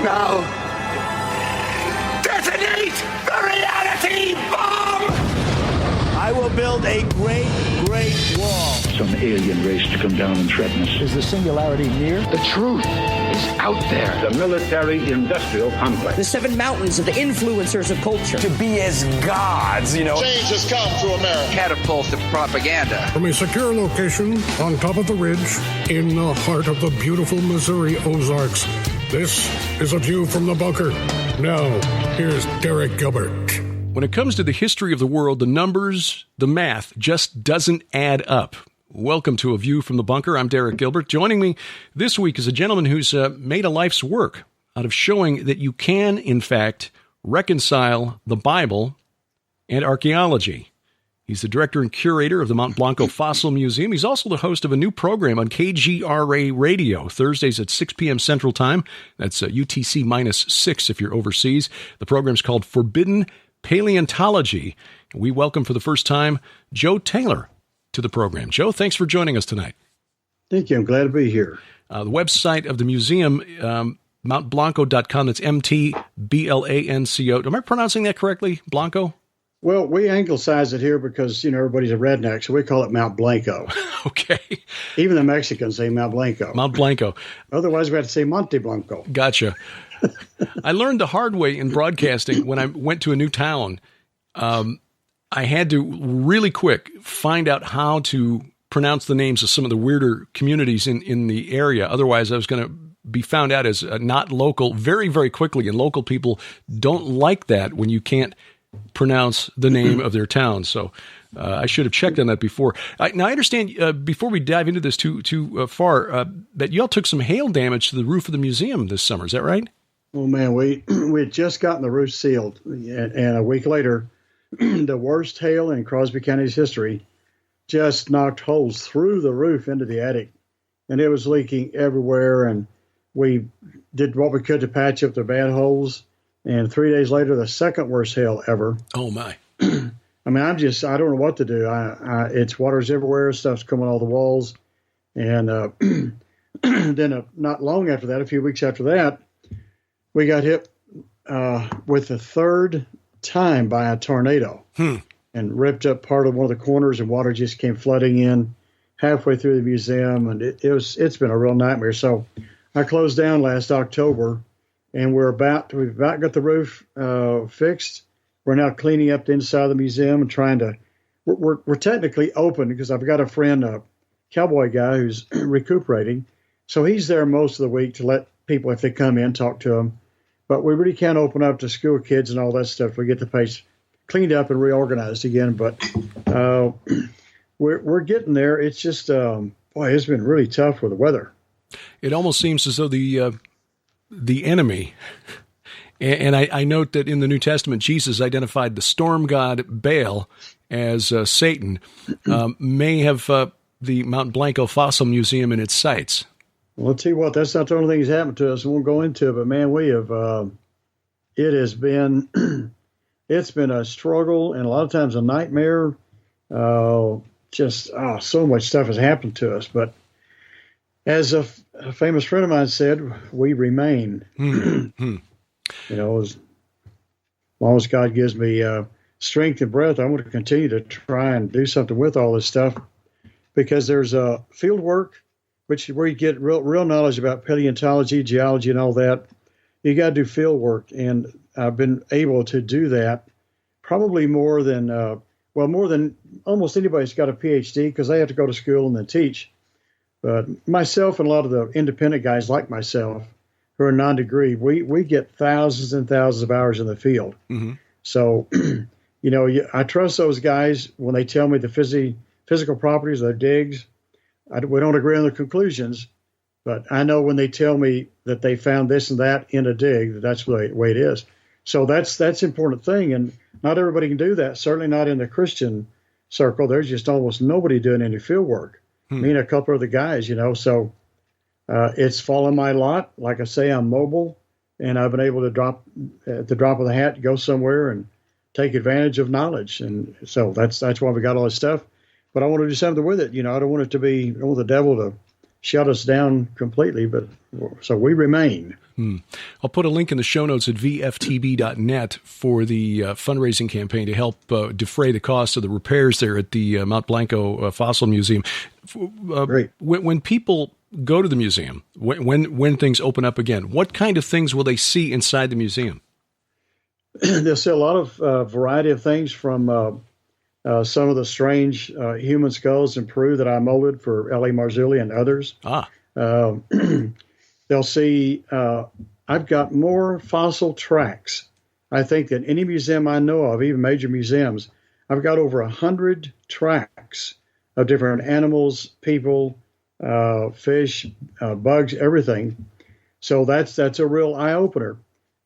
Now, detonate the reality bomb! I will build a great, great wall. Some alien race to come down and threaten us. Is the singularity near? The truth is out there. The military-industrial complex. The 7 mountains of the influencers of culture. To be as gods, you know. Change has come to America. Catapult of propaganda. From a secure location on top of the ridge in the heart of the beautiful Missouri Ozarks, this is A View from the Bunker. Now, here's Derek Gilbert. When it comes to the history of the world, the numbers, the math just doesn't add up. Welcome to A View from the Bunker. I'm Derek Gilbert. Joining me this week is a gentleman who's made a life's work out of showing that you can, in fact, reconcile the Bible and archaeology. He's the director and curator of the Mount Blanco Fossil Museum. He's also the host of a new program on KGRA Radio, Thursdays at 6 p.m. Central Time. That's UTC-6 if you're overseas. The program's called Forbidden Paleontology. We welcome for the first time Joe Taylor to the program. Joe, thanks for joining us tonight. Thank you. I'm glad to be here. The website of the museum, mountblanco.com, that's MTBLANCO. Am I pronouncing that correctly, Blanco? Well, we anglicize it here because, everybody's a redneck, so we call it Mount Blanco. Okay. Even the Mexicans say Mount Blanco. Mount Blanco. Otherwise, we have to say Monte Blanco. Gotcha. I learned the hard way in broadcasting when I went to a new town. I had to really quick find out how to pronounce the names of some of the weirder communities in the area. Otherwise, I was going to be found out as not local very, very quickly. And local people don't like that when you can't pronounce the name of their town. So I should have checked on that before. Now, I understand, before we dive into this too far, that y'all took some hail damage to the roof of the museum this summer. Is that right? Oh, man, we had just gotten the roof sealed. And a week later, the worst hail in Crosby County's history just knocked holes through the roof into the attic. And it was leaking everywhere. And we did what we could to patch up the bad holes. And 3 days later, the second worst hail ever. Oh, my. I mean, I don't know what to do. It's water's everywhere. Stuff's coming all the walls. And then not long after that, a few weeks after that, we got hit with the third time by a tornado and ripped up part of one of the corners, and water just came flooding in halfway through the museum. And it's been a real nightmare. So I closed down last October, and we've about got the roof fixed. We're now cleaning up the inside of the museum and trying to, we're technically open because I've got a friend, a cowboy guy who's recuperating. So he's there most of the week to let people, if they come in, talk to them. But we really can't open up to school kids and all that stuff. We get the place cleaned up and reorganized again. But we're getting there. It's just, it's been really tough with the weather. It almost seems as though the enemy, and I note that in the New Testament, Jesus identified the storm god Baal as Satan, may have the Mount Blanco Fossil Museum in its sights. Well, I'll tell you what, that's not the only thing that's happened to us. We won't go into it, but man, we have, it's been a struggle and a lot of times a nightmare. So much stuff has happened to us. But as a famous friend of mine said, we remain. As long as God gives me strength and breath, I'm going to continue to try and do something with all this stuff, because there's field work, where you get real knowledge about paleontology, geology, and all that. You got to do field work, and I've been able to do that probably more than almost anybody who's got a PhD, because they have to go to school and then teach. But myself and a lot of the independent guys like myself who are non-degree, we get thousands and thousands of hours in the field. Mm-hmm. So, I trust those guys when they tell me the physical properties of their digs. We don't agree on the conclusions, but I know when they tell me that they found this and that in a dig, that's the way it is. So that's an important thing, and not everybody can do that, certainly not in the Christian circle. There's just almost nobody doing any field work. Me and a couple of the guys, so it's fallen my lot. Like I say, I'm mobile, and I've been able to drop at the drop of the hat, go somewhere and take advantage of knowledge. And so that's why we got all this stuff. But I want to do something with it. I don't want the devil to shut us down completely, but so we remain. I'll put a link in the show notes at vftb.net for the fundraising campaign to help defray the cost of the repairs there at the Mount Blanco Fossil Museum. Great. When people go to the museum, when things open up again, what kind of things will they see inside the museum? They'll see a lot of variety of things, from some of the strange human skulls in Peru that I molded for L.A. Marzulli and others. They'll see I've got more fossil tracks, I think, than any museum I know of, even major museums. I've got over 100 tracks of different animals, people, fish, bugs, everything. So that's a real eye-opener.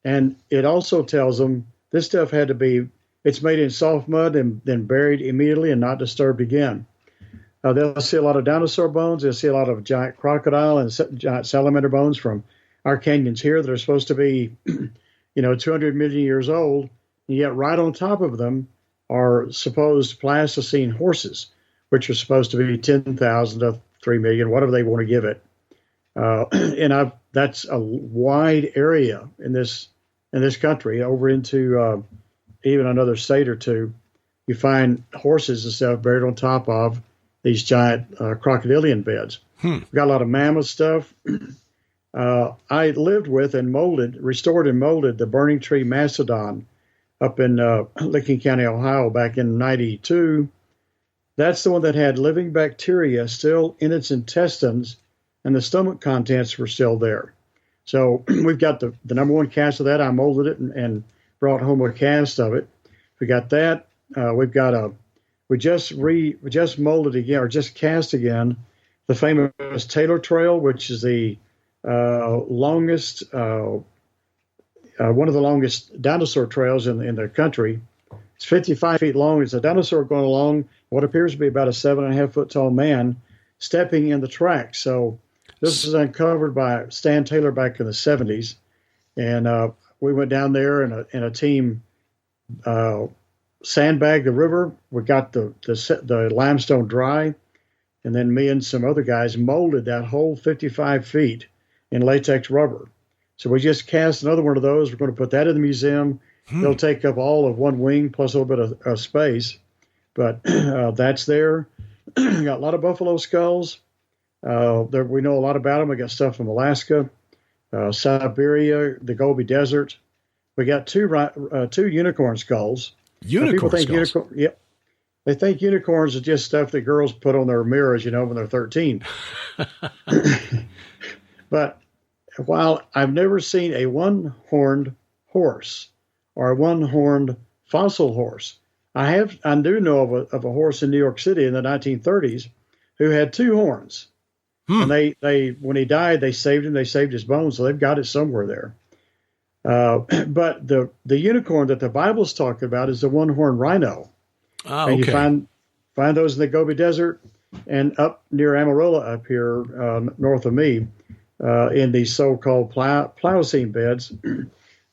And it also tells them this stuff had to be, it's made in soft mud and then buried immediately and not disturbed again. They'll see a lot of dinosaur bones. They'll see a lot of giant crocodile and giant salamander bones from our canyons here that are supposed to be, 200 million years old. And yet right on top of them are supposed Pleistocene horses, which are supposed to be 10,000 to 3 million, whatever they want to give it. And that's a wide area in this country. Over into even another state or two, you find horses and stuff buried on top of these giant crocodilian beds. We've got a lot of mammoth stuff. I lived with and restored and molded the burning tree mastodon up in Licking County, Ohio, back in '92. That's the one that had living bacteria still in its intestines, and the stomach contents were still there. So we've got the number one cast of that. I molded it and brought home a cast of it. We got that. We've got we just molded again, or just cast again, the famous Taylor Trail, which is the longest, one of the longest dinosaur trails in the country. It's 55 feet long. It's a dinosaur going along what appears to be about a 7.5 foot tall man stepping in the tracks. So this was uncovered by Stan Taylor back in the 70s. And we went down there and a team sandbagged the river. We got the limestone dry. And then me and some other guys molded that whole 55 feet in latex rubber. So we just cast another one of those. We're going to put that in the museum. They'll take up all of one wing plus a little bit of space. But that's there. We got a lot of buffalo skulls. We know a lot about them. We got stuff from Alaska, Siberia, the Gobi Desert. We got two unicorn skulls. Unicorn skulls? Yep. They think unicorns are just stuff that girls put on their mirrors, when they're 13. But while I've never seen a one-horned horse or a one-horned fossil horse, I do know of a horse in New York City in the 1930s who had two horns. And they when he died, they saved him. They saved his bones, so they've got it somewhere there. But the unicorn that the Bible's talking about is the one-horned rhino. Okay. And you find those in the Gobi Desert and up near Amarillo up here north of me in these so-called Pliocene beds.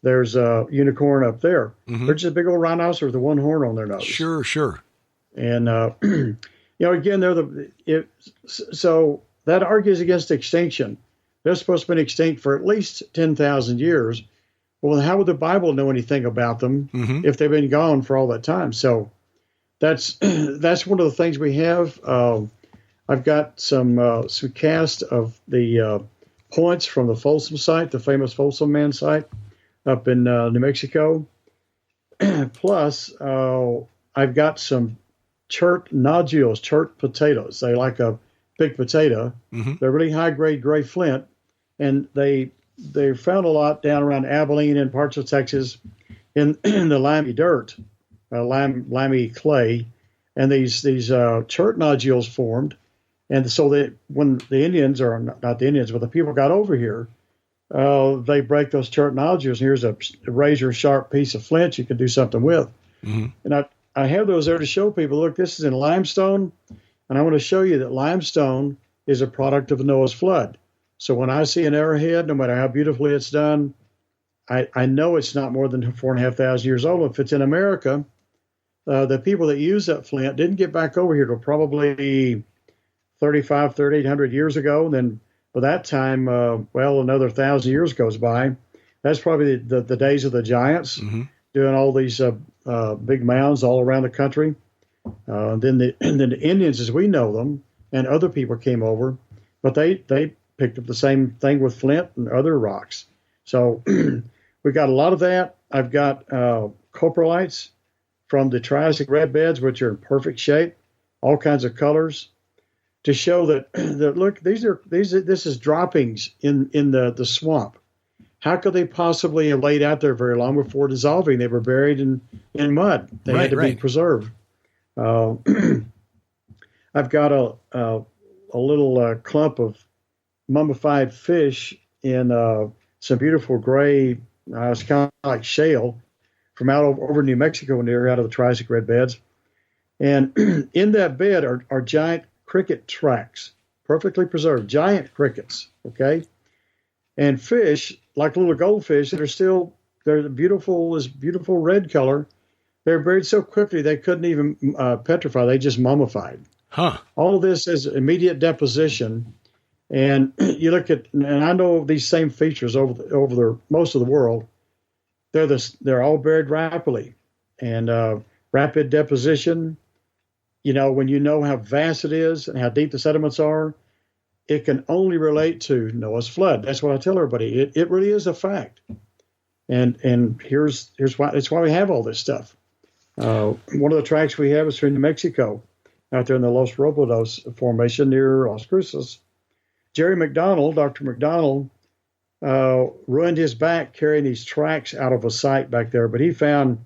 There's a unicorn up there. They're just a big old rhinoceros with the one horn on their nose. Sure. And, again, so that argues against extinction. They're supposed to have been extinct for at least 10,000 years. Well, how would the Bible know anything about them if they've been gone for all that time? So that's one of the things we have. I've got some cast of the points from the Folsom site, the famous Folsom Man site up in New Mexico. Plus, I've got some chert nodules, chert potatoes. They like a big potato. They're really high-grade gray flint, and they found a lot down around Abilene and parts of Texas in the limey dirt, limey clay, and these chert nodules formed. And so when the Indians, or not the Indians, but the people got over here, they break those chert nodules, and here's a razor-sharp piece of flint you can do something with. And I have those there to show people, look, this is in limestone, and I want to show you that limestone is a product of Noah's flood. So when I see an arrowhead, no matter how beautifully it's done, I know it's not more than 4,500 years old. If it's in America, the people that use that flint didn't get back over here till probably 3,800 years ago. And then By that time, another 1,000 years goes by. That's probably the days of the giants, doing all these big mounds all around the country. Then the Indians, as we know them, and other people came over, but they picked up the same thing with flint and other rocks. So we got a lot of that. I've got coprolites from the Triassic red beds, which are in perfect shape, all kinds of colors, to show that look, this is droppings in the swamp. How could they possibly have laid out there very long before dissolving? They were buried in mud. They had to be preserved. I've got a little clump of mummified fish in some beautiful gray. It's kind of like shale from out over New Mexico near out of the Triassic red beds. And in that bed are giant cricket tracks, perfectly preserved, giant crickets, okay? And fish, like little goldfish, they're beautiful, this beautiful red color. They're buried so quickly they couldn't even petrify. They just mummified. Huh. All of this is immediate deposition. And you look at, and I know these same features over most of the world. They're all buried rapidly, and rapid deposition. You know, when you know how vast it is and how deep the sediments are, it can only relate to Noah's flood. That's what I tell everybody. It really is a fact. And here's why. It's why we have all this stuff. One of the tracks we have is from New Mexico, out there in the Los Robledos Formation near Las Cruces. Jerry McDonald, Dr. McDonald, ruined his back carrying these tracks out of a site back there, but he found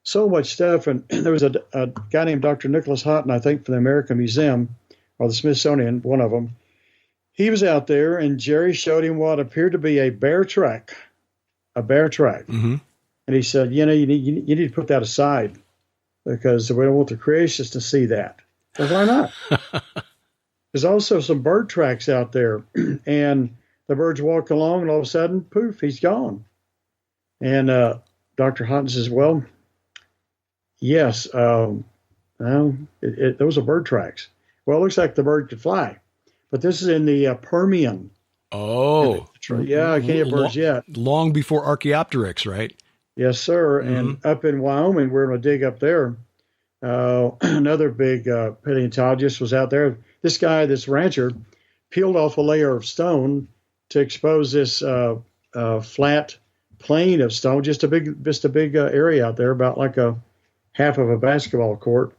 so much stuff. And there was a guy named Dr. Nicholas Houghton, I think, from the American Museum or the Smithsonian, one of them. He was out there, and Jerry showed him what appeared to be a bear track. Mm-hmm. And he said, you need to put that aside because we don't want the creationists to see that. Well, why not? There's also some bird tracks out there, and the birds walk along, and all of a sudden, poof, he's gone. And Dr. Houghton says, well, yes, those are bird tracks. Well, it looks like the bird could fly, but this is in the Permian. Oh. Yeah, I can't get birds yet. Long before Archaeopteryx, right? Yes, sir. Mm-hmm. And up in Wyoming, we're going to dig up there. Another big paleontologist was out there. This guy, this rancher, peeled off a layer of stone to expose this flat plain of stone, just a big area out there, about like a half of a basketball court.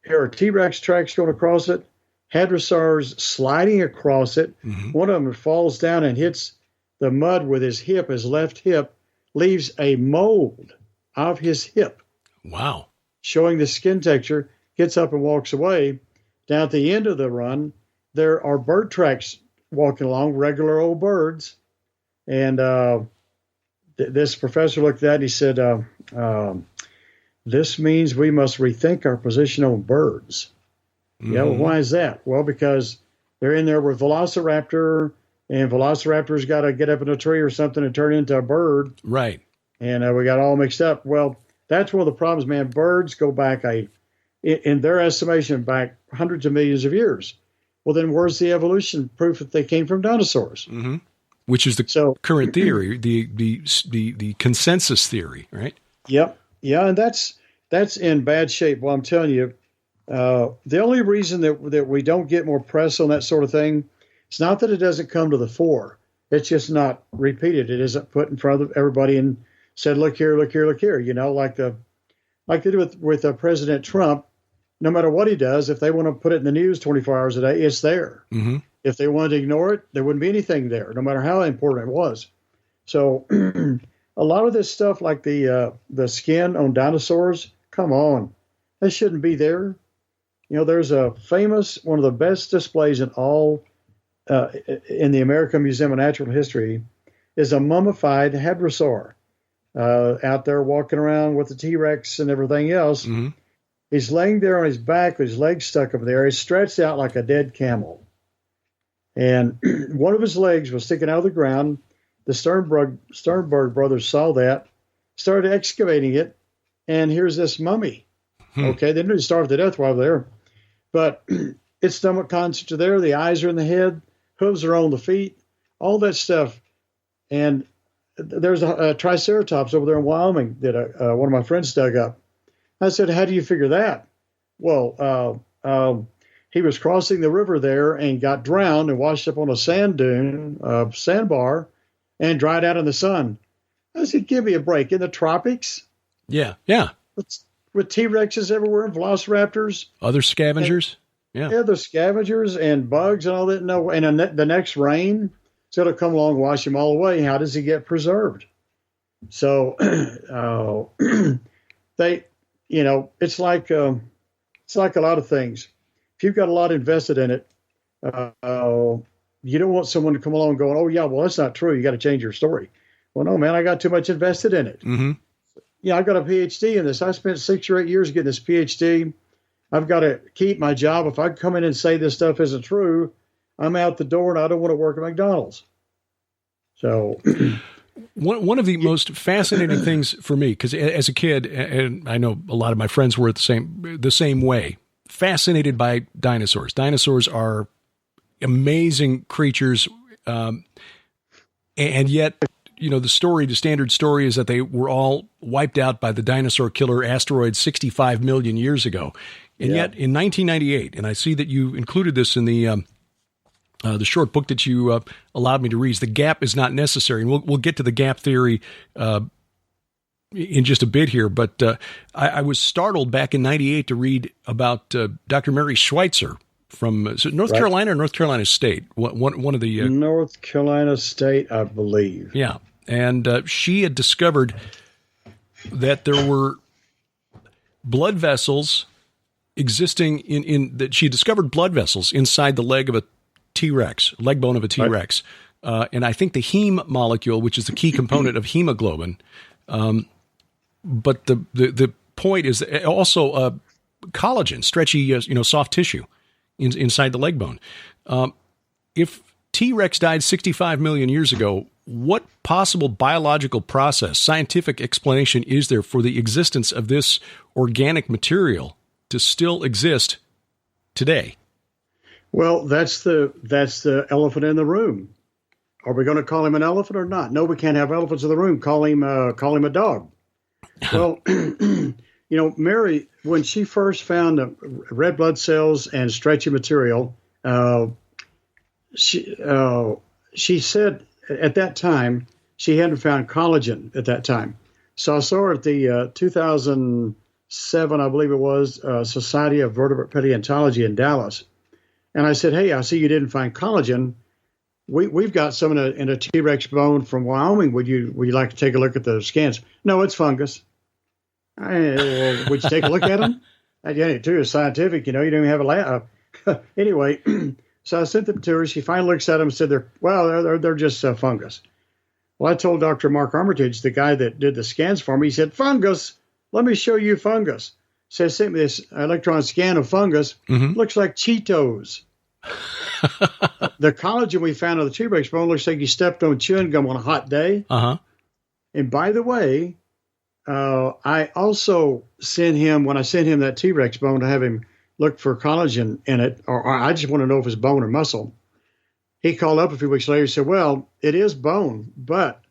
Here are T-Rex tracks going across it, hadrosaurs sliding across it. Mm-hmm. One of them falls down and hits the mud with his hip, his left hip, leaves a mold of his hip. Wow. Showing the skin texture, gets up and walks away. Down at the end of the run, there are bird tracks walking along, regular old birds. And this professor looked at that and he said, this means we must rethink our position on birds. Mm-hmm. Yeah, well, why is that? Well, because they're in there with Velociraptor, and Velociraptor's got to get up in a tree or something and turn into a bird. Right. And we got all mixed up. Well, that's one of the problems, man. Birds go back, in their estimation, back hundreds of millions of years. Well, then where's the evolution proof that they came from dinosaurs? Mm-hmm. Which is the current theory, the consensus theory, right? Yep. Yeah, and that's in bad shape. Well, I'm telling you, the only reason that we don't get more press on that sort of thing, it's not that it doesn't come to the fore. It's just not repeated. It isn't put in front of everybody and said, look here, look here, look here. You know, like they do with President Trump. No matter what he does, if they want to put it in the news 24 hours a day, it's there. Mm-hmm. If they wanted to ignore it, there wouldn't be anything there, no matter how important it was. So a lot of this stuff, like the skin on dinosaurs, come on, that shouldn't be there. You know, there's a famous, one of the best displays in all in the American Museum of Natural History is a mummified hadrosaur out there walking around with the T-Rex and everything else. Mm-hmm. He's laying there on his back with his legs stuck up there. He's stretched out like a dead camel. And one of his legs was sticking out of the ground. The Sternberg brothers saw that, started excavating it, and here's this mummy. Okay, they didn't starve to death while they're there. But its stomach contents are there. The eyes are in the head. hooves are on the feet, all that stuff. And there's a Triceratops over there in Wyoming that one of my friends dug up. I said, how do you figure that? Well, he was crossing the river there and got drowned and washed up on a sand dune, sandbar, and dried out in the sun. I said, give me a break. In the tropics? Yeah. With T-Rexes everywhere and velociraptors. Other scavengers? Yeah, the scavengers and bugs and all that. No, and the next rain, so it'll come along and wash him all away. How does he get preserved? So it's like a lot of things. If you've got a lot invested in it, you don't want someone to come along going, oh, yeah, well, that's not true. You got to change your story. Well, no, man, I got too much invested in it. Mm-hmm. Yeah, I got a PhD in this. I spent 6 or 8 years getting this PhD. I've got to keep my job. If I come in and say this stuff isn't true, I'm out the door and I don't want to work at McDonald's. So one of the most fascinating things for me, because as a kid, and I know a lot of my friends were the same way, fascinated by dinosaurs. Dinosaurs are amazing creatures, and yet, the standard story is that they were all wiped out by the dinosaur killer asteroid 65 million years ago. And yet in 1998, and I see that you included this in the short book that you allowed me to read, The Gap is Not Necessary. And we'll get to the gap theory in just a bit here. But I was startled back in 98 to read about Dr. Mary Schweitzer from North Carolina or North Carolina State, one of the North Carolina State, I believe. Yeah, and she had discovered that there were blood vessels existing in that she discovered blood vessels inside the leg of a T-Rex, leg bone of a T-Rex, and I think the heme molecule, which is the key component of hemoglobin. But the point is also collagen, stretchy, soft tissue inside the leg bone. If T-Rex died 65 million years ago, what possible biological process, scientific explanation is there for the existence of this organic material to still exist today? Well, that's the elephant in the room. Are we going to call him an elephant or not? No, we can't have elephants in the room. Call him a dog. Well, Mary, when she first found red blood cells and stretchy material, she said at that time she hadn't found collagen at that time. So I saw her at the 2007, I believe it was, Society of Vertebrate Paleontology in Dallas. And I said, hey, I see you didn't find collagen. We've got some in a T-Rex bone from Wyoming. Would you like to take a look at the scans? No, it's fungus. Well, would you take a look at them? Yeah, too is scientific. You don't even have a lab. Anyway, so I sent them to her. She finally looks at them and said, they're just fungus. Well, I told Dr. Mark Armitage, the guy that did the scans for me, he said, fungus, let me show you fungus. So he sent me this electron scan of fungus. Mm-hmm. Looks like Cheetos. The collagen we found on the T-Rex bone looks like you stepped on chewing gum on a hot day. Uh-huh. And by the way, I also sent him, when I sent him that T-Rex bone to have him look for collagen in it, or I just want to know if it's bone or muscle. He called up a few weeks later and said, well, it is bone, but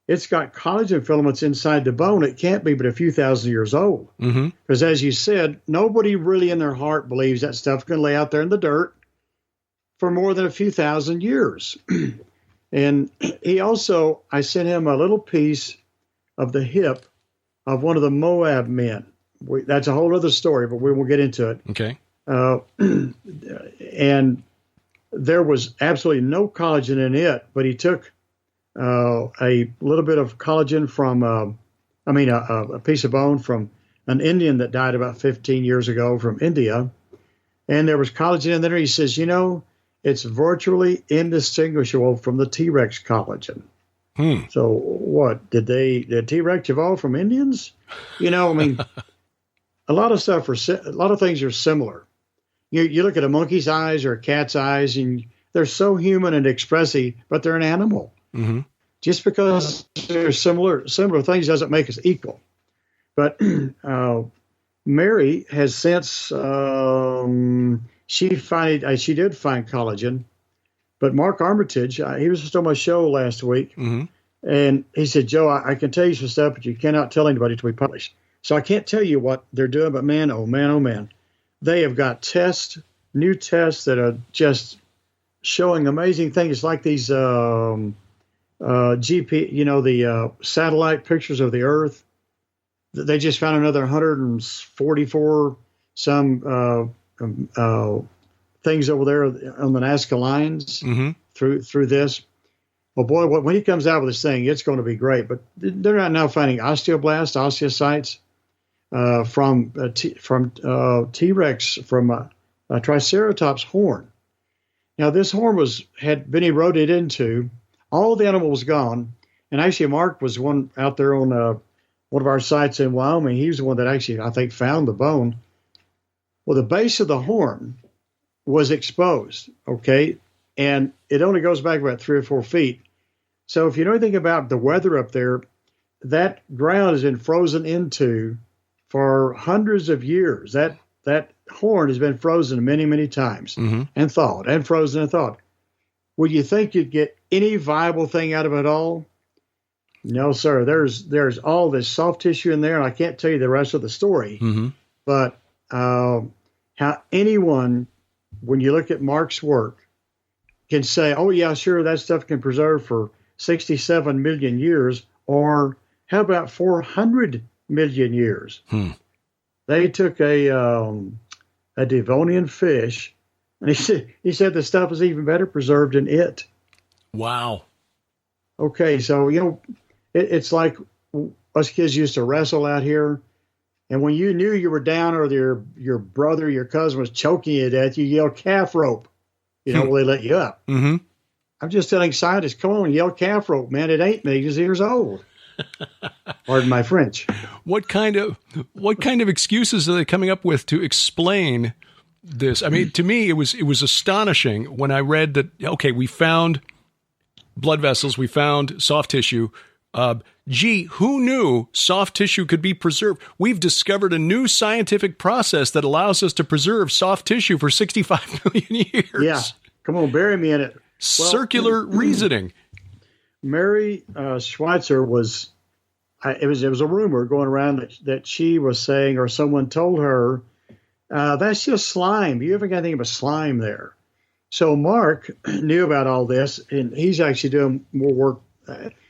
it's got collagen filaments inside the bone. It can't be but a few thousand years old. Mm-hmm. Because as you said, nobody really in their heart believes that stuff can lay out there in the dirt for more than a few thousand years. And I sent him a little piece of the hip of one of the Moab men. That's a whole other story, but we won't get into it. Okay. And there was absolutely no collagen in it, but he took a little bit of collagen from, a piece of bone from an Indian that died about 15 years ago from India. And there was collagen in there. He says, it's virtually indistinguishable from the T-Rex collagen. So what, did T-Rex evolve from Indians? A lot of things are similar. You look at a monkey's eyes or a cat's eyes, and they're so human and expressive, but they're an animal. Mm-hmm. Just because they're similar things doesn't make us equal. But Mary has since she did find collagen, But Mark Armitage, he was just on my show last week, and he said, Joe, I can tell you some stuff, but you cannot tell anybody till we publish. So I can't tell you what they're doing, but man, oh man, they have got new tests that are just showing amazing things. It's like these GP, the satellite pictures of the Earth. They just found another 144 some things over there on the Nazca lines through this. Well, boy, when he comes out with this thing, it's going to be great. But they're not now finding osteoblasts, osteocytes from T-Rex, from a Triceratops horn. Now, this horn had been eroded into. All the animal was gone. And actually, Mark was one out there on one of our sites in Wyoming. He was the one that actually, I think, found the bone. Well, the base of the horn was exposed, okay? And it only goes back about 3 or 4 feet. So if you know anything about the weather up there, that ground has been frozen into for hundreds of years. That horn has been frozen many, many times and thawed and frozen and thawed. Would you think you'd get any viable thing out of it all? No, sir. There's all this soft tissue in there, and I can't tell you the rest of the story. But how anyone, when you look at Mark's work, can say, oh, yeah, sure, that stuff can preserve for 67 million years, or how about 400 million years? They took a Devonian fish, and he said the stuff is even better preserved in it. Wow. Okay, so, it's like us kids used to wrestle out here, and when you knew you were down or your brother, your cousin was choking you to death, you yelled calf rope. Will they let you up? I'm just telling scientists, come on, yell calf rope, man. It ain't millions of years old. Pardon my French. What kind of excuses are they coming up with to explain this? I mean, to me, it was astonishing when I read that. Okay, we found blood vessels, we found soft tissue. Who knew soft tissue could be preserved? We've discovered a new scientific process that allows us to preserve soft tissue for 65 million years. Yeah, come on, bury me in it. Circular reasoning. Mary Schweitzer was. It was a rumor going around that she was saying, or someone told her, that's just slime. You haven't got anything but slime there. So Mark knew about all this, and he's actually doing more work.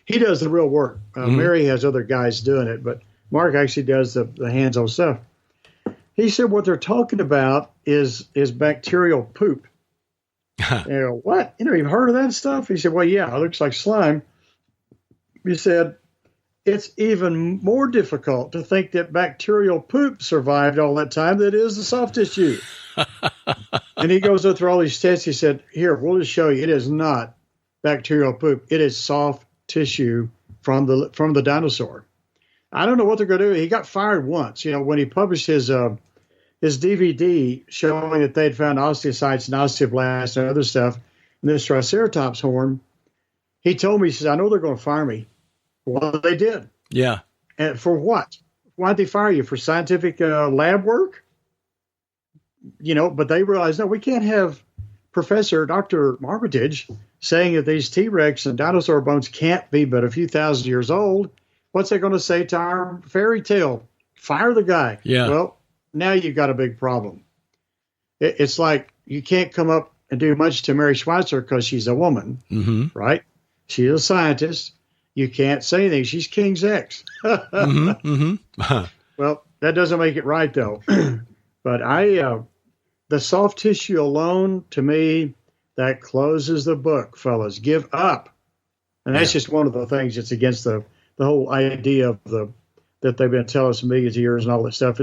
He does the real work. Mary has other guys doing it, but Mark actually does the hands-on stuff. He said what they're talking about is bacterial poop. What? You never even heard of that stuff? He said, well, yeah, it looks like slime. He said, it's even more difficult to think that bacterial poop survived all that time than it is the soft tissue. And he goes through all these tests. He said, here, we'll just show you. It is not bacterial poop. It is soft tissue from the dinosaur. I don't know what they're going to do. He got fired once, when he published his DVD showing that they'd found osteocytes and osteoblasts and other stuff in this Triceratops horn. He told me, he says, I know they're going to fire me. Well, they did. Yeah. And for what? Why'd they fire you? For scientific lab work? But they realized, no, we can't have Dr. Armitage saying that these T-Rex and dinosaur bones can't be but a few thousand years old. What's they going to say to our fairy tale? Fire the guy. Yeah. Well, now you've got a big problem. It's like you can't come up and do much to Mary Schweitzer because she's a woman, right? She's a scientist. You can't say anything. She's King's X. Well, that doesn't make it right, though. But the soft tissue alone, to me, that closes the book, fellas. Give up. And that's just one of the things that's against the whole idea of that they've been telling us millions of years and all that stuff.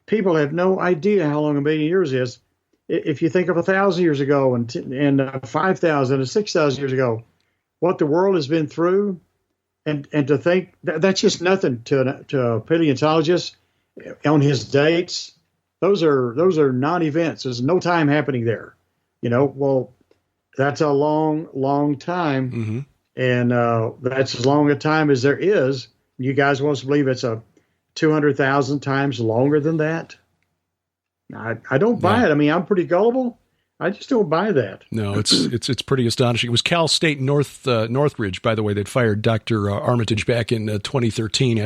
People have no idea how long a million years is. If you think of 1,000 years ago and 5,000 and 6,000 years ago, what the world has been through, and to think that's just nothing to a paleontologist on his dates. Those are non-events. There's no time happening there. Well, that's a long, long time, and that's as long a time as there is. You guys want us to believe it's a 200,000 times longer than that? I don't buy it. I mean, I'm pretty gullible. I just don't buy that. No, it's pretty astonishing. It was Cal State Northridge, by the way, that fired Dr. Armitage back in 2013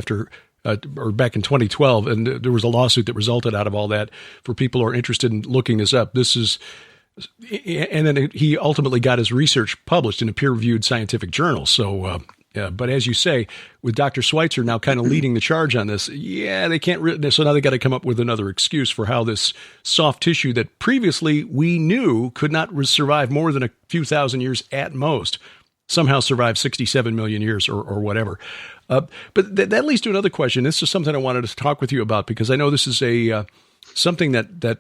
or back in 2012, and there was a lawsuit that resulted out of all that. For people who are interested in looking this up, and then he ultimately got his research published in a peer-reviewed scientific journal. So, but as you say, with Dr. Schweitzer now kind of leading the charge on this, they can't. So now they got to come up with another excuse for how this soft tissue that previously we knew could not survive more than a few thousand years at most, somehow survived 67 million years or whatever. But that leads to another question. This is something I wanted to talk with you about, because I know this is something that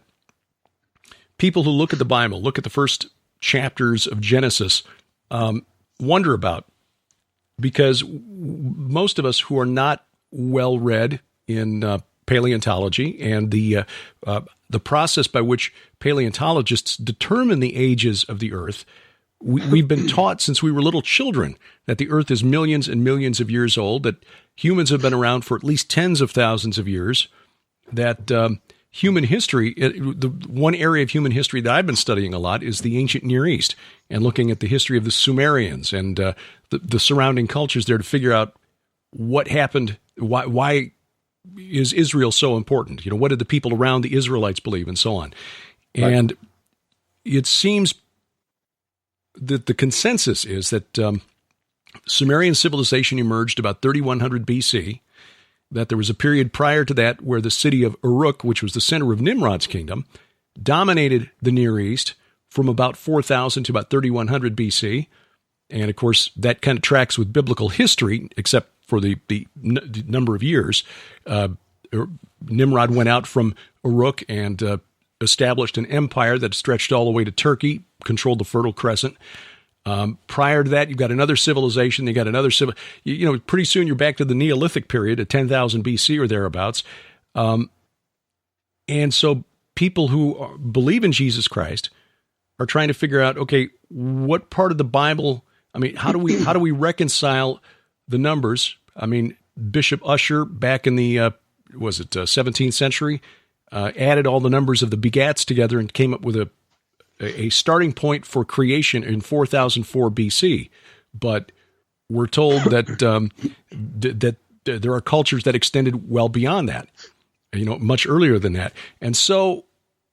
people who look at the Bible, look at the first chapters of Genesis, wonder about, because most of us who are not well read in paleontology and the process by which paleontologists determine the ages of the Earth, we've been taught since we were little children that the Earth is millions and millions of years old, that humans have been around for at least tens of thousands of years, that human history, the one area of human history that I've been studying a lot is the ancient Near East, and looking at the history of the Sumerians and the surrounding cultures there to figure out what happened, why is Israel so important? What did the people around the Israelites believe, and so on. And it seems that the consensus is that Sumerian civilization emerged about 3100 BC, that there was a period prior to that where the city of Uruk, which was the center of Nimrod's kingdom, dominated the Near East from about 4000 to about 3100 BC. And of course, that kind of tracks with biblical history, except for the number of years. Nimrod went out from Uruk and established an empire that stretched all the way to Turkey, controlled the Fertile Crescent. Prior to that, you've got another civilization. You got another pretty soon you're back to the Neolithic period at 10,000 BC or thereabouts. And so people who believe in Jesus Christ are trying to figure out, okay, what part of the Bible, how do we reconcile the numbers? Bishop Ussher back in the, 17th century, added all the numbers of the begats together and came up with a starting point for creation in 4004 BC. But we're told that that there are cultures that extended well beyond that, much earlier than that. And so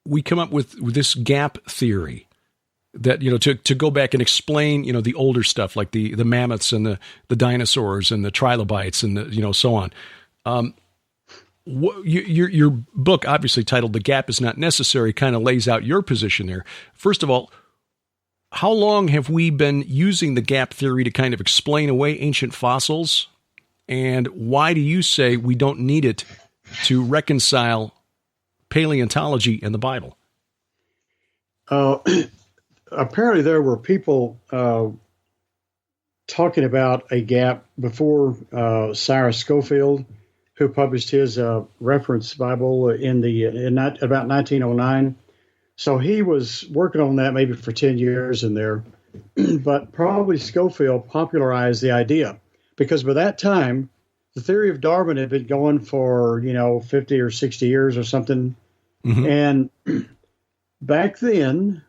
we come up with this gap theory that, to go back and explain, the older stuff like the mammoths and the dinosaurs and the trilobites and the, so on. Your book, obviously titled "The Gap Is Not Necessary," kind of lays out your position there. First of all, how long have we been using the gap theory to kind of explain away ancient fossils? And why do you say we don't need it to reconcile paleontology and the Bible? Apparently there were people talking about a gap before Cyrus Scofield, who published his reference Bible about 1909. So he was working on that maybe for 10 years in there. But probably Scofield popularized the idea, because by that time, the theory of Darwin had been going for, 50 or 60 years or something. Mm-hmm. And back then,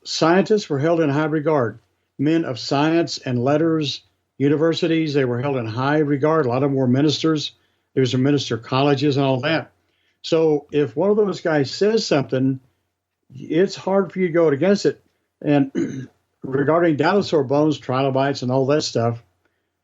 scientists were held in high regard. Men of science and letters, universities, they were held in high regard. A lot of them were ministers. There was minister colleges and all that. So if one of those guys says something, it's hard for you to go against it. And regarding dinosaur bones, trilobites, and all that stuff,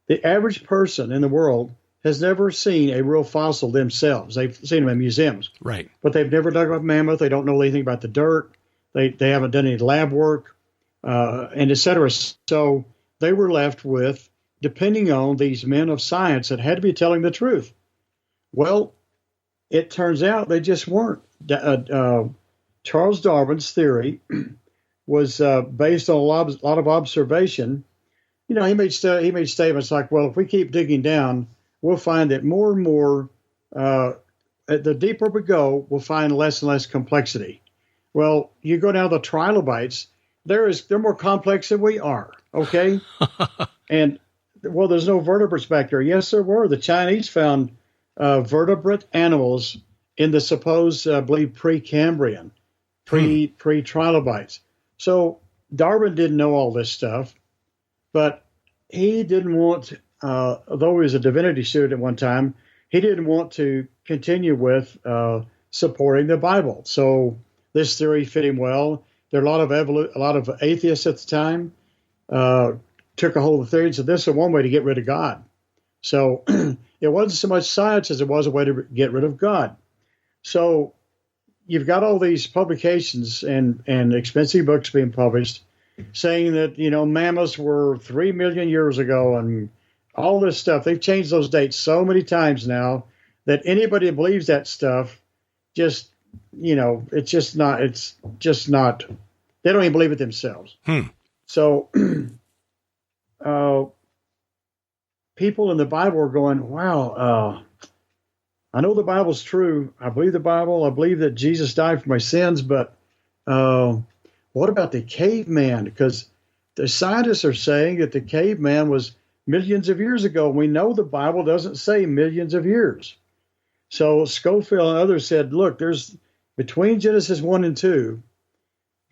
the average person in the world has never seen a real fossil themselves. They've seen them in museums. Right. But they've never dug up mammoth. They don't know anything about the dirt. They haven't done any lab work, and et cetera. So they were left with depending on these men of science that had to be telling the truth. Well, it turns out they just weren't. Charles Darwin's theory was based on a lot of observation. He made statements like, well, if we keep digging down, we'll find that more and more, the deeper we go, we'll find less and less complexity. Well, you go down to the trilobites, they're more complex than we are, okay? And, well, there's no vertebrates back there. Yes, there were. The Chinese found vertebrate animals in the supposed, I believe, Precambrian. pre-trilobites. So Darwin didn't know all this stuff, but he didn't want, although he was a divinity student at one time, he didn't want to continue with supporting the Bible. So this theory fit him well. There are a lot of atheists at the time took a hold of the theory and said this is one way to get rid of God. So it wasn't so much science as it was a way to get rid of God. So you've got all these publications and expensive books being published saying that, mammoths were 3 million years ago and all this stuff. They've changed those dates so many times now that anybody who believes that stuff it's just not, they don't even believe it themselves. So people in the Bible are going, wow, I know the Bible's true. I believe the Bible. I believe that Jesus died for my sins. But what about the caveman? Because the scientists are saying that the caveman was millions of years ago. We know the Bible doesn't say millions of years. So Schofield and others said, look, there's between Genesis 1 and 2,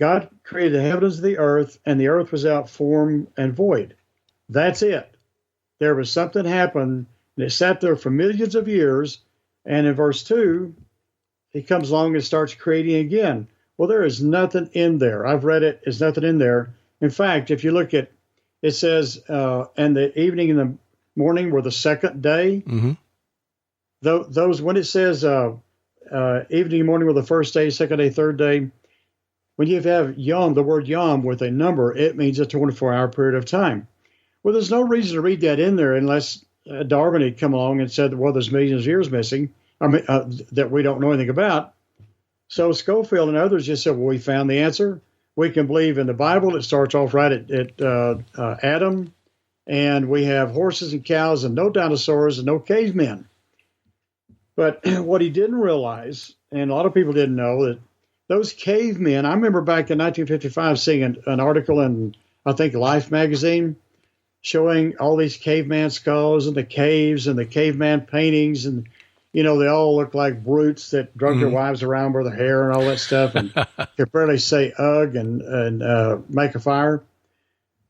God created the heavens and the earth was without form and void. That's it. There was something happened, and it sat there for millions of years. And in verse 2, he comes along and starts creating again. Well, there is nothing in there. I've read it. There's nothing in there. In fact, if you look at, it says, and the evening and the morning were the second day. Mm-hmm. Those, when it says evening and morning were the first day, second day, third day, when you have yom, the word yom with a number, it means a 24-hour period of time. Well, there's no reason to read that in there unless Darwin had come along and said, well, there's millions of years missing, that we don't know anything about. So Schofield and others just said, well, we found the answer. We can believe in the Bible. It starts off right at Adam, and we have horses and cows and no dinosaurs and no cavemen. But what he didn't realize, and a lot of people didn't know, that those cavemen, I remember back in 1955 seeing an article in, I think, Life magazine, showing all these caveman skulls and the caves and the caveman paintings. And, they all look like brutes that drug their wives around with their hair and all that stuff and could barely say ugh and make a fire.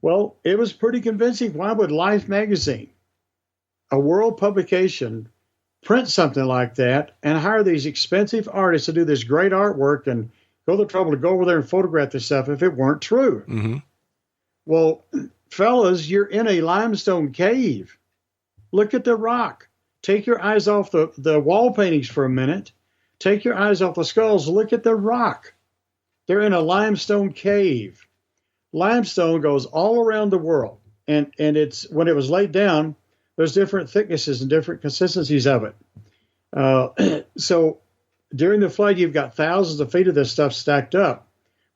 Well, it was pretty convincing. Why would Life magazine, a world publication, print something like that and hire these expensive artists to do this great artwork and go to the trouble to go over there and photograph this stuff if it weren't true? Mm-hmm. Well, fellas, you're in a limestone cave. Look at the rock. Take your eyes off the wall paintings for a minute. Take your eyes off the skulls. Look at the rock. They're in a limestone cave. Limestone goes all around the world. And it's when it was laid down, there's different thicknesses and different consistencies of it. So during the flood, you've got thousands of feet of this stuff stacked up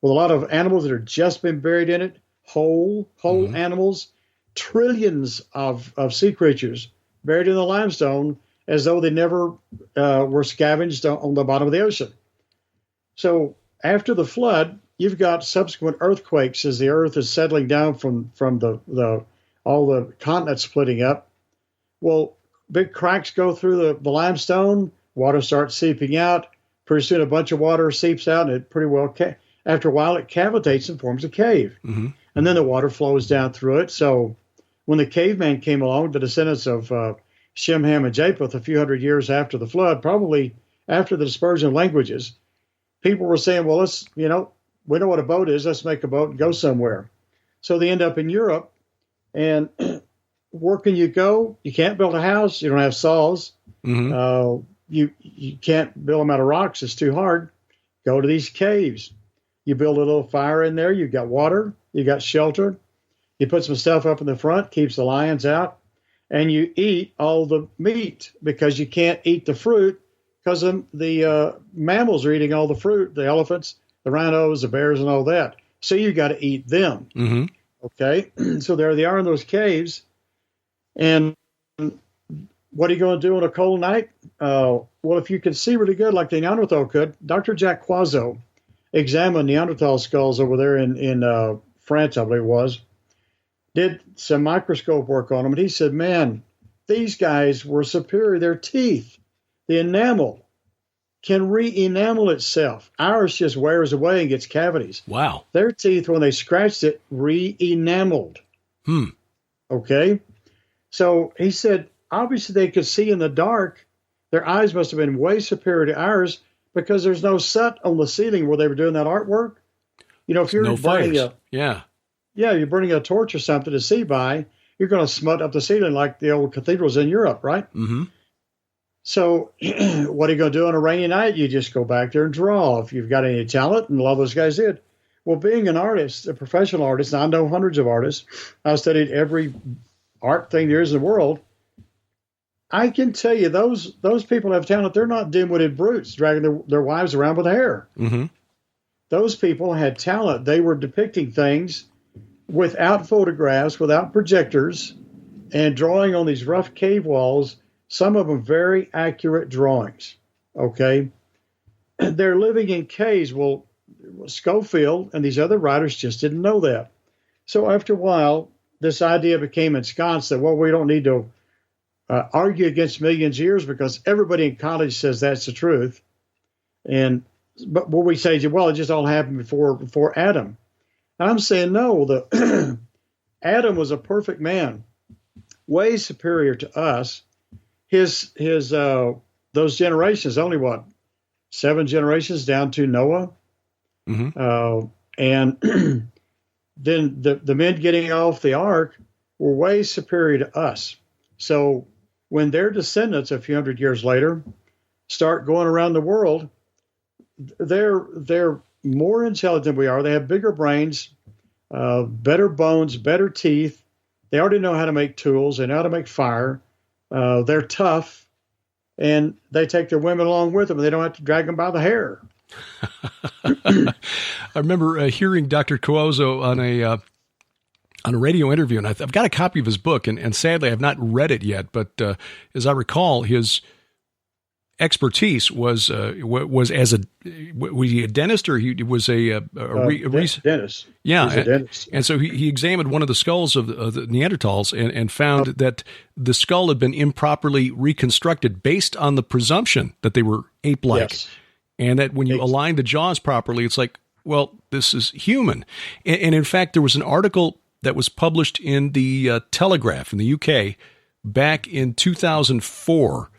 with a lot of animals that have just been buried in it. Whole animals, trillions of sea creatures buried in the limestone as though they never were scavenged on the bottom of the ocean. So after the flood, you've got subsequent earthquakes as the earth is settling down from all the continents splitting up. Well, big cracks go through the limestone, water starts seeping out. Pretty soon a bunch of water seeps out, and it pretty well, after a while, it cavitates and forms a cave. Mm-hmm. And then the water flows down through it. So when the caveman came along, the descendants of Shem, Ham, and Japheth, a few hundred years after the flood, probably after the dispersion of languages, people were saying, well, let's, we know what a boat is. Let's make a boat and go somewhere. So they end up in Europe. And where can you go? You can't build a house. You don't have saws. Mm-hmm. You can't build them out of rocks. It's too hard. Go to these caves. You build a little fire in there. You've got water. You got shelter. You put some stuff up in the front, keeps the lions out, and you eat all the meat because you can't eat the fruit because the mammals are eating all the fruit, the elephants, the rhinos, the bears, and all that. So you got to eat them. Mm-hmm. Okay, so there they are in those caves, and what are you going to do on a cold night? Well, if you can see really good, like the Neanderthal could, Dr. Jack Quazzo examined Neanderthal skulls over there in France, I believe it was, did some microscope work on them, and he said, man, these guys were superior. Their teeth, the enamel, can re-enamel itself. Ours just wears away and gets cavities. Wow. Their teeth, when they scratched it, re-enameled. Okay? So he said, obviously they could see in the dark. Their eyes must have been way superior to ours because there's no soot on the ceiling where they were doing that artwork. You know, if you're burning you're burning a torch or something to see by, you're going to smut up the ceiling like the old cathedrals in Europe, right? Mm-hmm. So what are you going to do on a rainy night? You just go back there and draw if you've got any talent, and a lot of those guys did. Well, being an artist, a professional artist, and I know hundreds of artists, I've studied every art thing there is in the world. I can tell you those people have talent. They're not dim-witted brutes dragging their wives around with hair. Mm-hmm. Those people had talent. They were depicting things without photographs, without projectors, and drawing on these rough cave walls, some of them very accurate drawings. Okay? They're living in caves. Well, Schofield and these other writers just didn't know that. So after a while, this idea became ensconced that, well, we don't need to argue against millions of years because everybody in college says that's the truth. But what we say is, well, it just all happened before Adam. And I'm saying, no, Adam was a perfect man, way superior to us. His those generations, only 7 generations down to Noah. Mm-hmm. And then the men getting off the ark were way superior to us. So when their descendants a few hundred years later start going around the world, they're more intelligent than we are. They have bigger brains, better bones, better teeth. They already know how to make tools. They know how to make fire. They're tough, and they take their women along with them. They don't have to drag them by the hair. I remember hearing Dr. Cuozzo on a radio interview, and I've got a copy of his book, and sadly I've not read it yet. But as I recall, his expertise was as a dentist, or he was a dentist. Yeah, a dentist. And so he examined one of the skulls of the Neanderthals and found that the skull had been improperly reconstructed based on the presumption that they were ape-like. Yes. And that when you align the jaws properly, it's like, well, this is human. And in fact, there was an article that was published in the Telegraph in the UK back in 2004,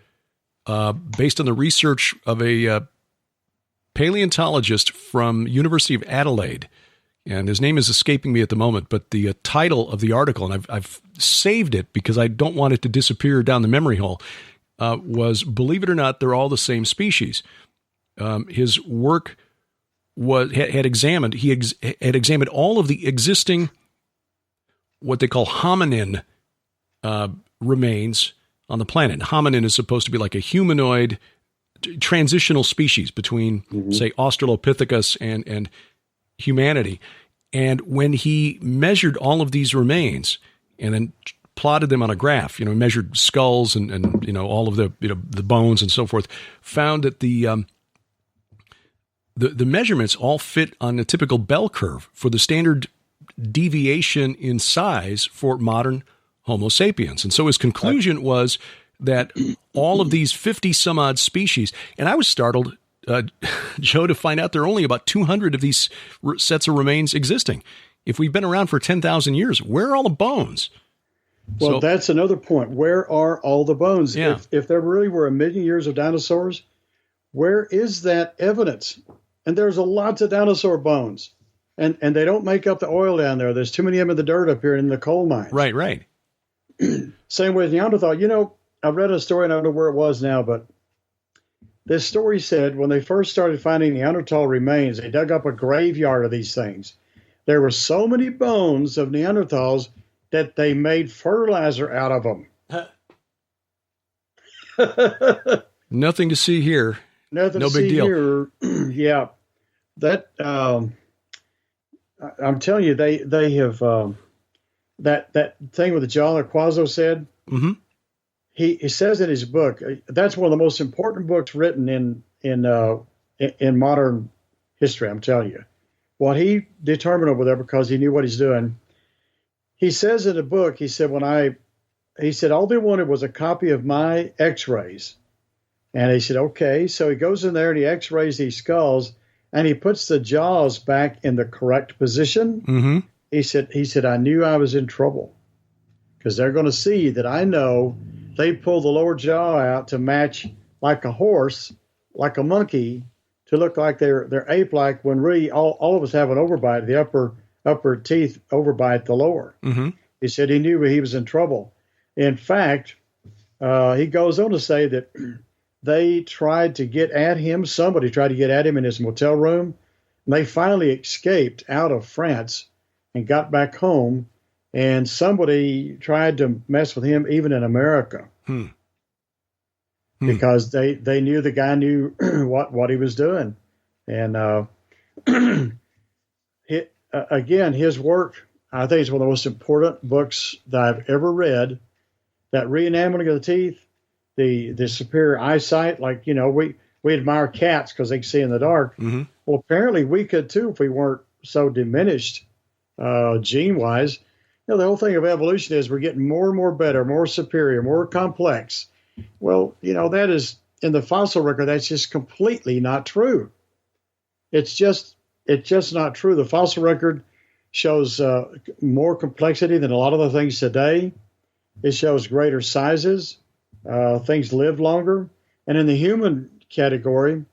based on the research of a paleontologist from University of Adelaide. And his name is escaping me at the moment, but the title of the article, and I've saved it because I don't want it to disappear down the memory hole, was, believe it or not, they're all the same species. His work had examined all of the existing, what they call hominin remains on the planet. Hominin is supposed to be like a humanoid transitional species between, say, Australopithecus and humanity. And when he measured all of these remains and then plotted them on a graph, measured skulls and all of the bones and so forth, found that the measurements all fit on a typical bell curve for the standard deviation in size for modern Homo sapiens. And so his conclusion was that all of these 50 some odd species, and I was startled, Joe, to find out there are only about 200 of these sets of remains existing. If we've been around for 10,000 years, where are all the bones? Well, that's another point. Where are all the bones? Yeah. If there really were 1 million years of dinosaurs, where is that evidence? And there's a lot of dinosaur bones. And they don't make up the oil down there. There's too many of them in the dirt up here in the coal mines. Right. Same with Neanderthal. I read a story, and I don't know where it was now, but this story said when they first started finding Neanderthal remains, they dug up a graveyard of these things. There were so many bones of Neanderthals that they made fertilizer out of them. Nothing to see here. Nothing no to big see deal. Here. Yeah. That, I'm telling you, they have, that thing with the jaw that Cuozzo said, he says in his book, that's one of the most important books written in modern history, I'm telling you. What he determined over there, because he knew what he's doing, he says in the book, he said, all they wanted was a copy of my x-rays And he said, okay. So he goes in there and he x-rays these skulls and he puts the jaws back in the correct position. Mm-hmm. He said, I knew I was in trouble because they're going to see that I know they pull the lower jaw out to match like a horse, like a monkey, to look like they're ape-like when really all of us have an overbite, the upper teeth overbite the lower. Mm-hmm. He said he knew he was in trouble. In fact, he goes on to say that they tried to get at him. Somebody tried to get at him in his motel room. And they finally escaped out of France and got back home. And somebody tried to mess with him even in America. Because they knew the guy knew what he was doing. And again, his work, I think, is one of the most important books that I've ever read. That re-enameling of the teeth, the superior eyesight, like, we admire cats because they can see in the dark. Mm-hmm. Well, apparently we could too if we weren't so diminished gene-wise. The whole thing of evolution is we're getting more and more better, more superior, more complex. Well, that is, in the fossil record, that's just completely not true. It's just not true. The fossil record shows more complexity than a lot of the things today. It shows greater sizes. Things live longer. And in the human category,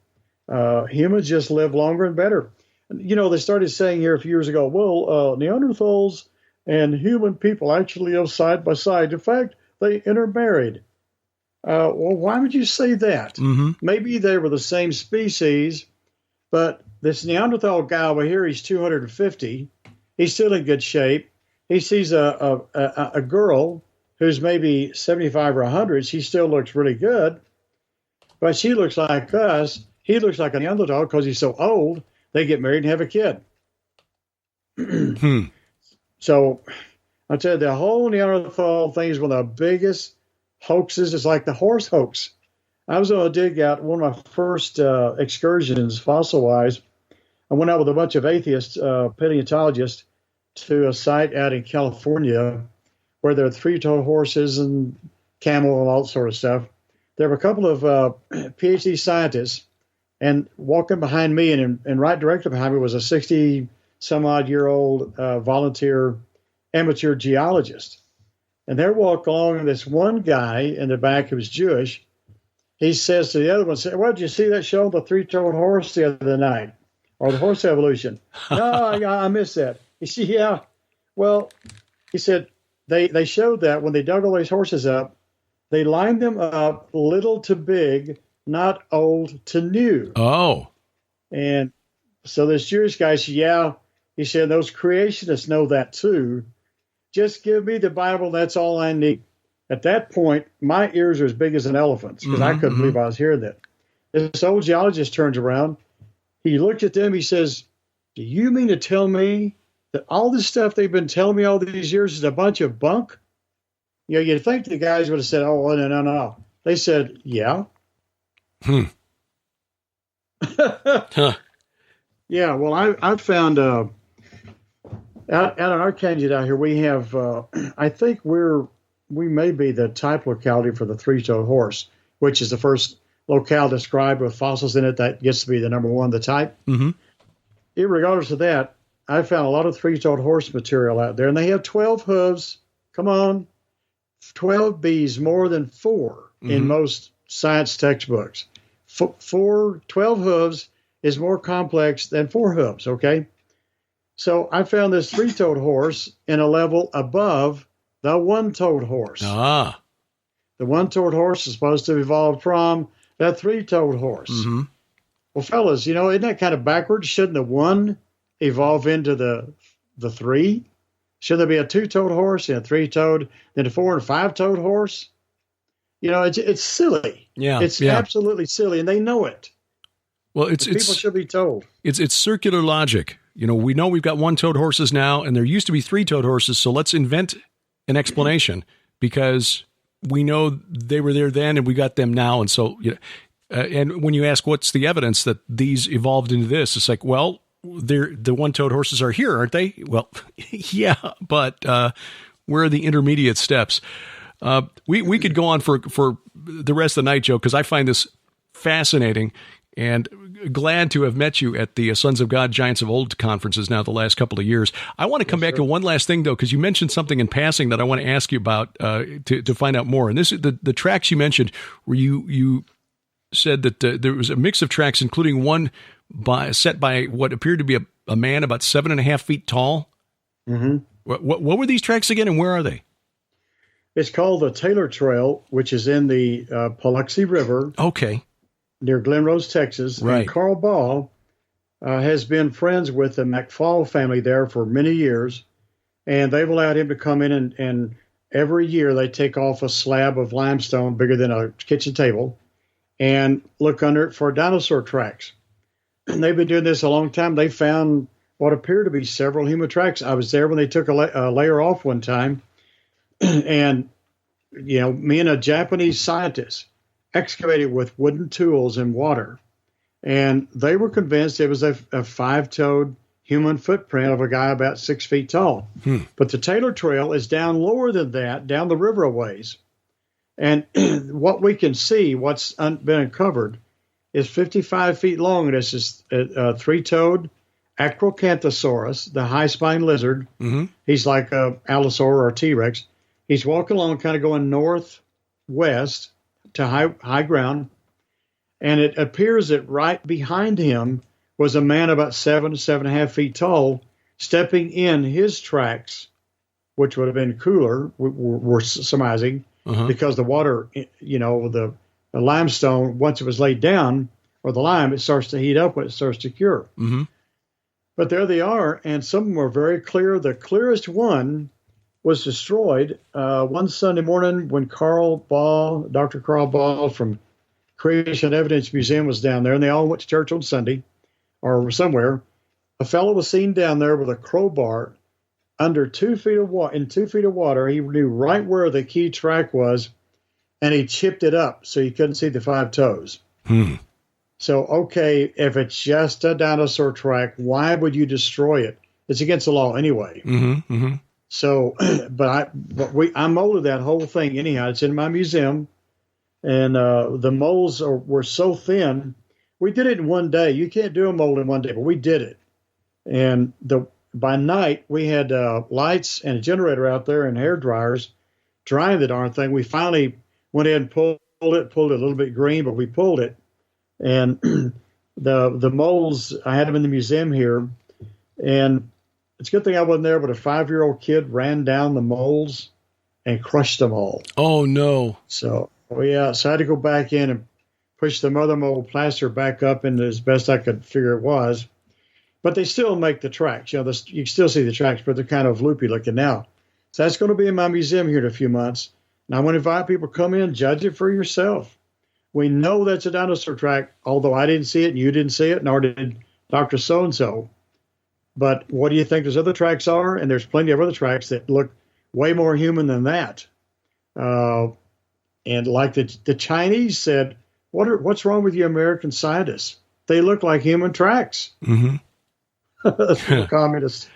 humans just live longer and better. They started saying here a few years ago, well, Neanderthals and human people actually live side by side. In fact, they intermarried. Well, why would you say that? Mm-hmm. Maybe they were the same species, but this Neanderthal guy over here, he's 250. He's still in good shape. He sees a girl who's maybe 75 or 100. She still looks really good, but she looks like us. He looks like a Neanderthal because he's so old. They get married and have a kid. So I'll tell you, the whole Neanderthal thing is one of the biggest hoaxes. It's like the horse hoax. I was going to dig out one of my first excursions, fossil-wise. I went out with a bunch of atheists, paleontologists, to a site out in California where there are three-toed horses and camel and all that sort of stuff. There were a couple of PhD scientists, and walking behind me and right directly behind me was a 60-some-odd-year-old volunteer amateur geologist. And they're walking along, and this one guy in the back who was Jewish, he says to the other one, well, did you see that show, the three-toed horse, the other night? Or the horse evolution? No, I missed that. You see, yeah. Well, he said they showed that when they dug all these horses up, they lined them up little to big, not old to new. Oh. And so this Jewish guy said, yeah, he said, those creationists know that too. Just give me the Bible, that's all I need. At that point, my ears are as big as an elephant's because I couldn't believe I was hearing that. This old geologist turns around. He looked at them. He says, do you mean to tell me that all this stuff they've been telling me all these years is a bunch of bunk? You'd think the guys would have said, oh, no. They said, yeah. Huh. Yeah, well, I found out in our canyon out here, we have, I think we may be the type locality for the three-toed horse, which is the first locale described with fossils in it that gets to be the number one, the type. Mm-hmm. Regardless of that, I found a lot of three-toed horse material out there, and they have 12 hooves. Come on, 12 B's, more than 4 in most science textbooks. 12 hooves is more complex than 4 hooves, okay? So I found this three-toed horse in a level above the one-toed horse. Ah. The one-toed horse is supposed to have evolved from that three-toed horse. Mm-hmm. Well, fellas, isn't that kind of backwards? Shouldn't the one evolve into the three? Should there be a two-toed horse and a three-toed, then a 4- and 5-toed horse? It's silly. Yeah, it's absolutely silly, and they know it. Well, people should be told. It's circular logic. We know we've got one-toed horses now, and there used to be three-toed horses. So let's invent an explanation because we know they were there then, and we got them now. And so, and when you ask what's the evidence that these evolved into this, it's like, well, the one-toed horses are here, aren't they? Well, yeah, but where are the intermediate steps? We could go on for the rest of the night, Joe, because I find this fascinating, and glad to have met you at the Sons of God Giants of Old conferences now the last couple of years. I want to come back to one last thing, though, because you mentioned something in passing that I want to ask you about to find out more. And this is the tracks you mentioned where you said that there was a mix of tracks, including one set by what appeared to be a man about 7.5 feet tall. Mm-hmm. What were these tracks again, and where are they? It's called the Taylor Trail, which is in the Paluxy River. Okay. Near Glen Rose, Texas. Right. And Carl Ball has been friends with the McFall family there for many years, and they've allowed him to come in and every year they take off a slab of limestone bigger than a kitchen table and look under it for dinosaur tracks. And they've been doing this a long time. They found what appear to be several human tracks. I was there when they took a layer off one time, and me and a Japanese scientist excavated with wooden tools and water. And they were convinced it was a five-toed human footprint of a guy about 6 feet tall. But the Taylor Trail is down lower than that, down the river a ways. And what we can see, what's been uncovered, is 55 feet long. And it's just a three-toed Acrocanthosaurus, the high-spined lizard. Mm-hmm. He's like a Allosaur or a T-Rex. He's walking along, kind of going northwest to high ground, and it appears that right behind him was a man about 7 to 7.5 feet tall, stepping in his tracks, which would have been cooler, we're surmising, because the water, the limestone, once it was laid down, or the lime, it starts to heat up when it starts to cure. Mm-hmm. But there they are, and some of them are very clear. The clearest one was destroyed one Sunday morning when Dr. Carl Ball from Creation Evidence Museum was down there, and they all went to church on Sunday or somewhere. A fellow was seen down there with a crowbar under 2 feet of water. In 2 feet of water, he knew right where the key track was, and he chipped it up so you couldn't see the 5 toes. So, okay, if it's just a dinosaur track, why would you destroy it? It's against the law anyway. Mm-hmm, mm-hmm. So, I molded that whole thing anyhow. It's in my museum, and the molds were so thin. We did it in one day. You can't do a mold in one day, but we did it. And by night, we had lights and a generator out there and hair dryers drying the darn thing. We finally went in and pulled it a little bit green, but we pulled it. And the molds, I had them in the museum here, and it's a good thing I wasn't there, but a 5-year-old kid ran down the molds and crushed them all. Oh, no. So I had to go back in and push the mother mold plaster back up into as best I could figure it was. But they still make the tracks. You can still see the tracks, but they're kind of loopy looking now. So that's going to be in my museum here in a few months. And I want to invite people to come in, judge it for yourself. We know that's a dinosaur track, although I didn't see it and you didn't see it, nor did Dr. So-and-so. But what do you think those other tracks are? And there's plenty of other tracks that look way more human than that. And like the Chinese said, what's wrong with you American scientists? They look like human tracks. Mm-hmm. Communists.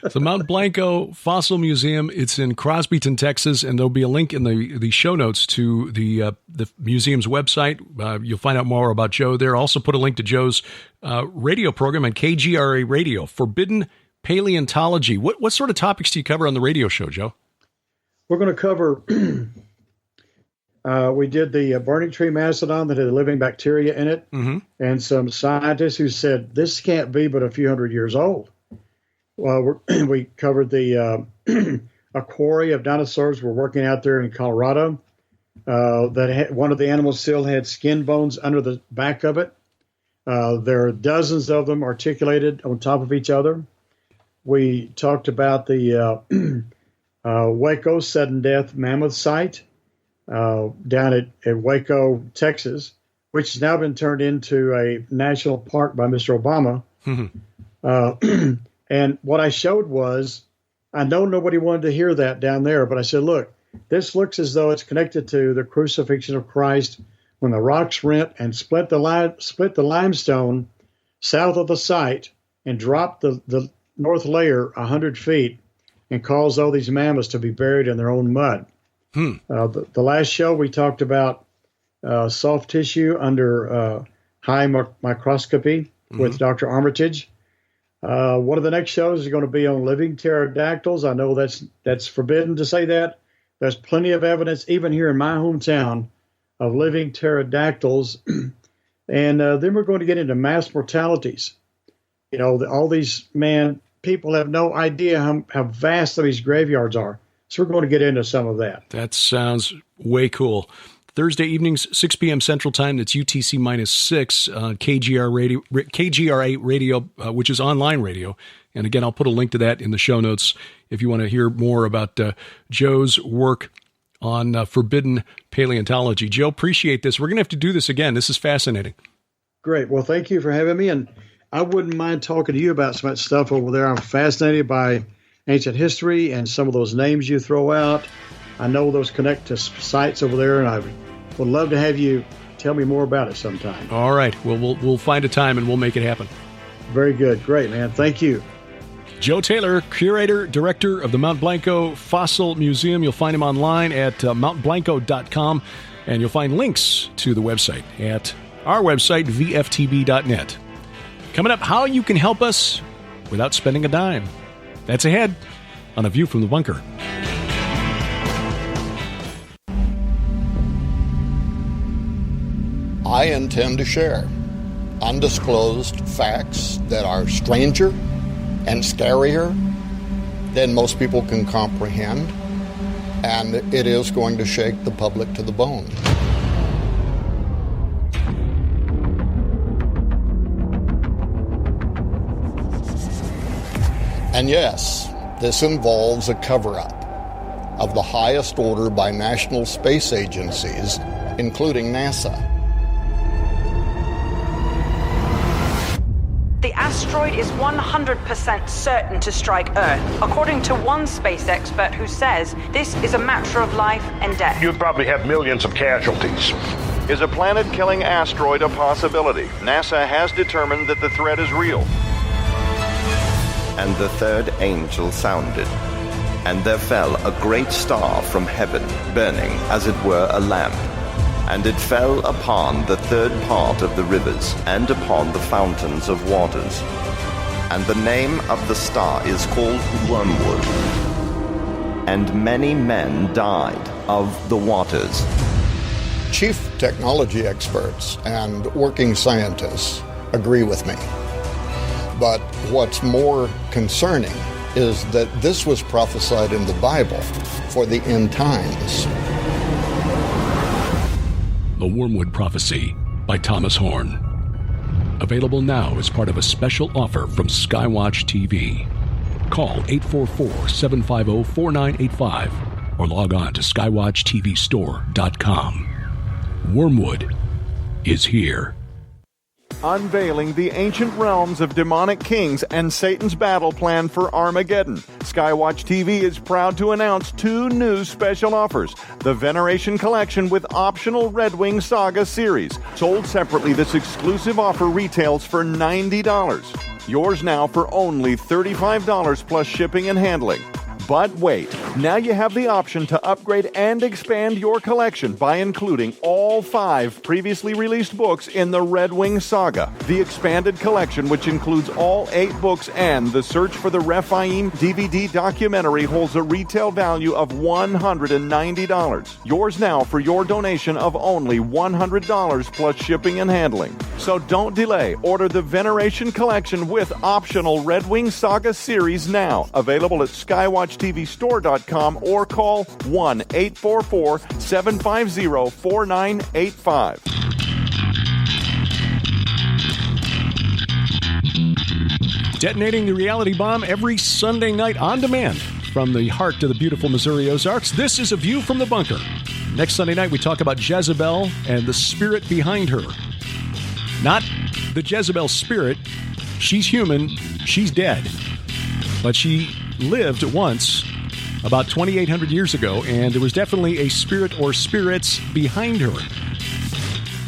The Mount Blanco Fossil Museum. It's in Crosbyton, Texas, and there'll be a link in the show notes to the museum's website. You'll find out more about Joe there. Also put a link to Joe's radio program on KGRA Radio, Forbidden Paleontology. What sort of topics do you cover on the radio show, Joe? We're going to cover, we did the burning tree mastodon that had living bacteria in it, and some scientists who said this can't be but a few hundred years old. Well, we covered the a quarry of dinosaurs. We're working out there in Colorado. One of the animals still had skin bones under the back of it. There are dozens of them articulated on top of each other. We talked about the Waco sudden death mammoth site down at Waco, Texas, which has now been turned into a national park by Mr. Obama. And what I showed was, I know nobody wanted to hear that down there, but I said, look, this looks as though it's connected to the crucifixion of Christ when the rocks rent and split the limestone south of the site and dropped the north layer 100 feet and caused all these mammoths to be buried in their own mud. The last show we talked about soft tissue under high microscopy with Dr. Armitage. One of the next shows is going to be on living pterodactyls. I know that's forbidden to say that. There's plenty of evidence, even here in my hometown, of living pterodactyls. And then we're going to get into mass mortalities. You know, all these, people have no idea how vast these graveyards are. So we're going to get into some of that. That sounds way cool. Thursday evenings, 6 p.m. Central Time. That's UTC -6 on KGRA Radio, which is online radio. And again, I'll put a link to that in the show notes if you want to hear more about Joe's work on Forbidden Paleontology. Joe, appreciate this. We're going to have to do this again. This is fascinating. Great. Well, thank you for having me. And I wouldn't mind talking to you about some of that stuff over there. I'm fascinated by ancient history and some of those names you throw out. I know those connect to sites over there, and I would love to have you tell me more about it sometime. All right. Well, we'll find a time and we'll make it happen. Very good. Great, man. Thank you. Joe Taylor, curator, director of the Mount Blanco Fossil Museum. You'll find him online at mountblanco.com, and you'll find links to the website at our website, vftb.net. Coming up, how you can help us without spending a dime. That's ahead on A View from the Bunker. I intend to share undisclosed facts that are stranger and scarier than most people can comprehend, and it is going to shake the public to the bone. And yes, this involves a cover-up of the highest order by national space agencies, including NASA. The asteroid is 100% certain to strike Earth, according to one space expert who says this is a matter of life and death. You'd probably have millions of casualties. Is a planet-killing asteroid a possibility? NASA has determined that the threat is real. And the third angel sounded, and there fell a great star from heaven, burning as it were a lamp. And it fell upon the third part of the rivers, and upon the fountains of waters. And the name of the star is called Wormwood. And many men died of the waters. Chief technology experts and working scientists agree with me. But what's more concerning is that this was prophesied in the Bible for the end times. The Wormwood Prophecy by Thomas Horn. Available now as part of a special offer from SkyWatchTV. Call 844-750-4985 or log on to skywatchtvstore.com. Wormwood is here. Unveiling the ancient realms of demonic kings and Satan's battle plan for Armageddon. Skywatch TV is proud to announce 2 new special offers. The Veneration Collection with optional Red Wing Saga series. Sold separately, this exclusive offer retails for $90. Yours now for only $35 plus shipping and handling. But wait, now you have the option to upgrade and expand your collection by including all 5 previously released books in the Red Wing Saga. The expanded collection, which includes all 8 books and the Search for the Rephaim DVD documentary, holds a retail value of $190. Yours now for your donation of only $100 plus shipping and handling. So don't delay. Order the Veneration Collection with optional Red Wing Saga series now. Available at SkyWatchTVstore.com or call 1-844-750-4985. Detonating the reality bomb every Sunday night on demand from the heart of the beautiful Missouri Ozarks. This is A View from the Bunker. Next Sunday night, we talk about Jezebel and the spirit behind her. Not the Jezebel spirit. She's human. She's dead. But she lived once, about 2,800 years ago, and there was definitely a spirit or spirits behind her.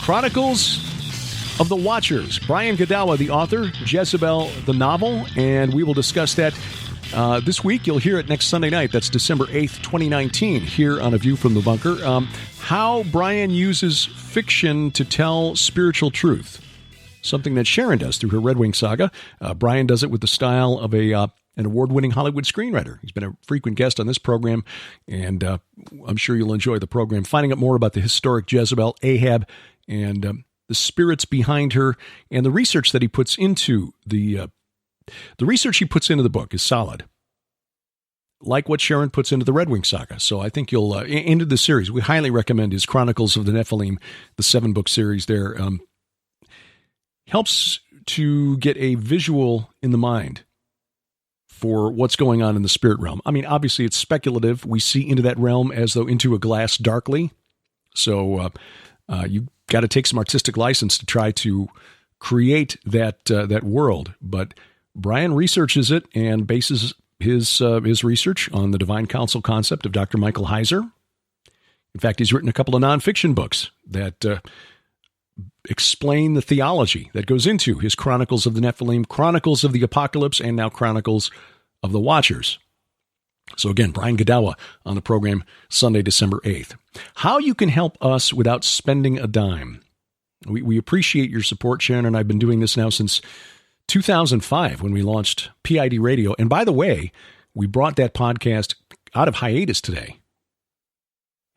Chronicles of the Watchers. Brian Godawa, the author, Jezebel, the novel, and we will discuss that This week, you'll hear it next Sunday night. That's December 8th, 2019, here on A View from the Bunker. How Brian uses fiction to tell spiritual truth. Something that Sharon does through her Red Wing saga. Brian does it with the style of an award-winning Hollywood screenwriter. He's been a frequent guest on this program, and I'm sure you'll enjoy the program, finding out more about the historic Jezebel, Ahab, and the spirits behind her, and the research that he puts into the research he puts into the book is solid, like what Sharon puts into the Red Wing saga. So I think you'll into the series. We highly recommend his Chronicles of the Nephilim, the 7-book series. There helps to get a visual in the mind for what's going on in the spirit realm. I mean, obviously it's speculative. We see into that realm as though into a glass darkly. So you got to take some artistic license to try to create that world. But Brian researches it and bases his research on the divine council concept of Dr. Michael Heiser. In fact, he's written a couple of nonfiction books that explain the theology that goes into his Chronicles of the Nephilim, Chronicles of the Apocalypse, and now Chronicles of the Watchers. So again, Brian Godawa on the program Sunday, December 8th. How you can help us without spending a dime. We appreciate your support. Sharon and I have been doing this now since 2005 when we launched PID Radio. And by the way, we brought that podcast out of hiatus today.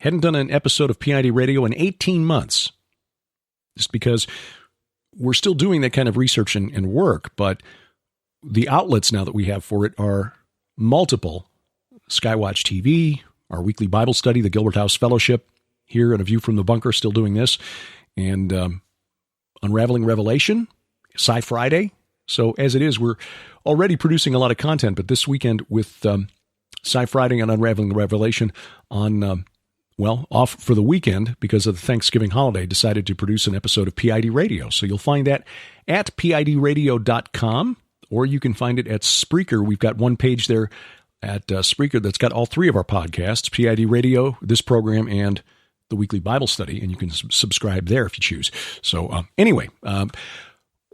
Hadn't done an episode of PID Radio in 18 months. Just because we're still doing that kind of research and work, but the outlets now that we have for it are multiple. SkyWatch TV, our weekly Bible study, the Gilbert House Fellowship, here at A View from the Bunker, still doing this, and Unraveling Revelation, Sci Friday. So as it is, we're already producing a lot of content, but this weekend with Sci Friday and Unraveling Revelation on off for the weekend because of the Thanksgiving holiday, decided to produce an episode of PID Radio. So you'll find that at pidradio.com, or you can find it at Spreaker. We've got one page there at Spreaker that's got all 3 of our podcasts, PID Radio, this program, and the weekly Bible study, and you can subscribe there if you choose. So anyway,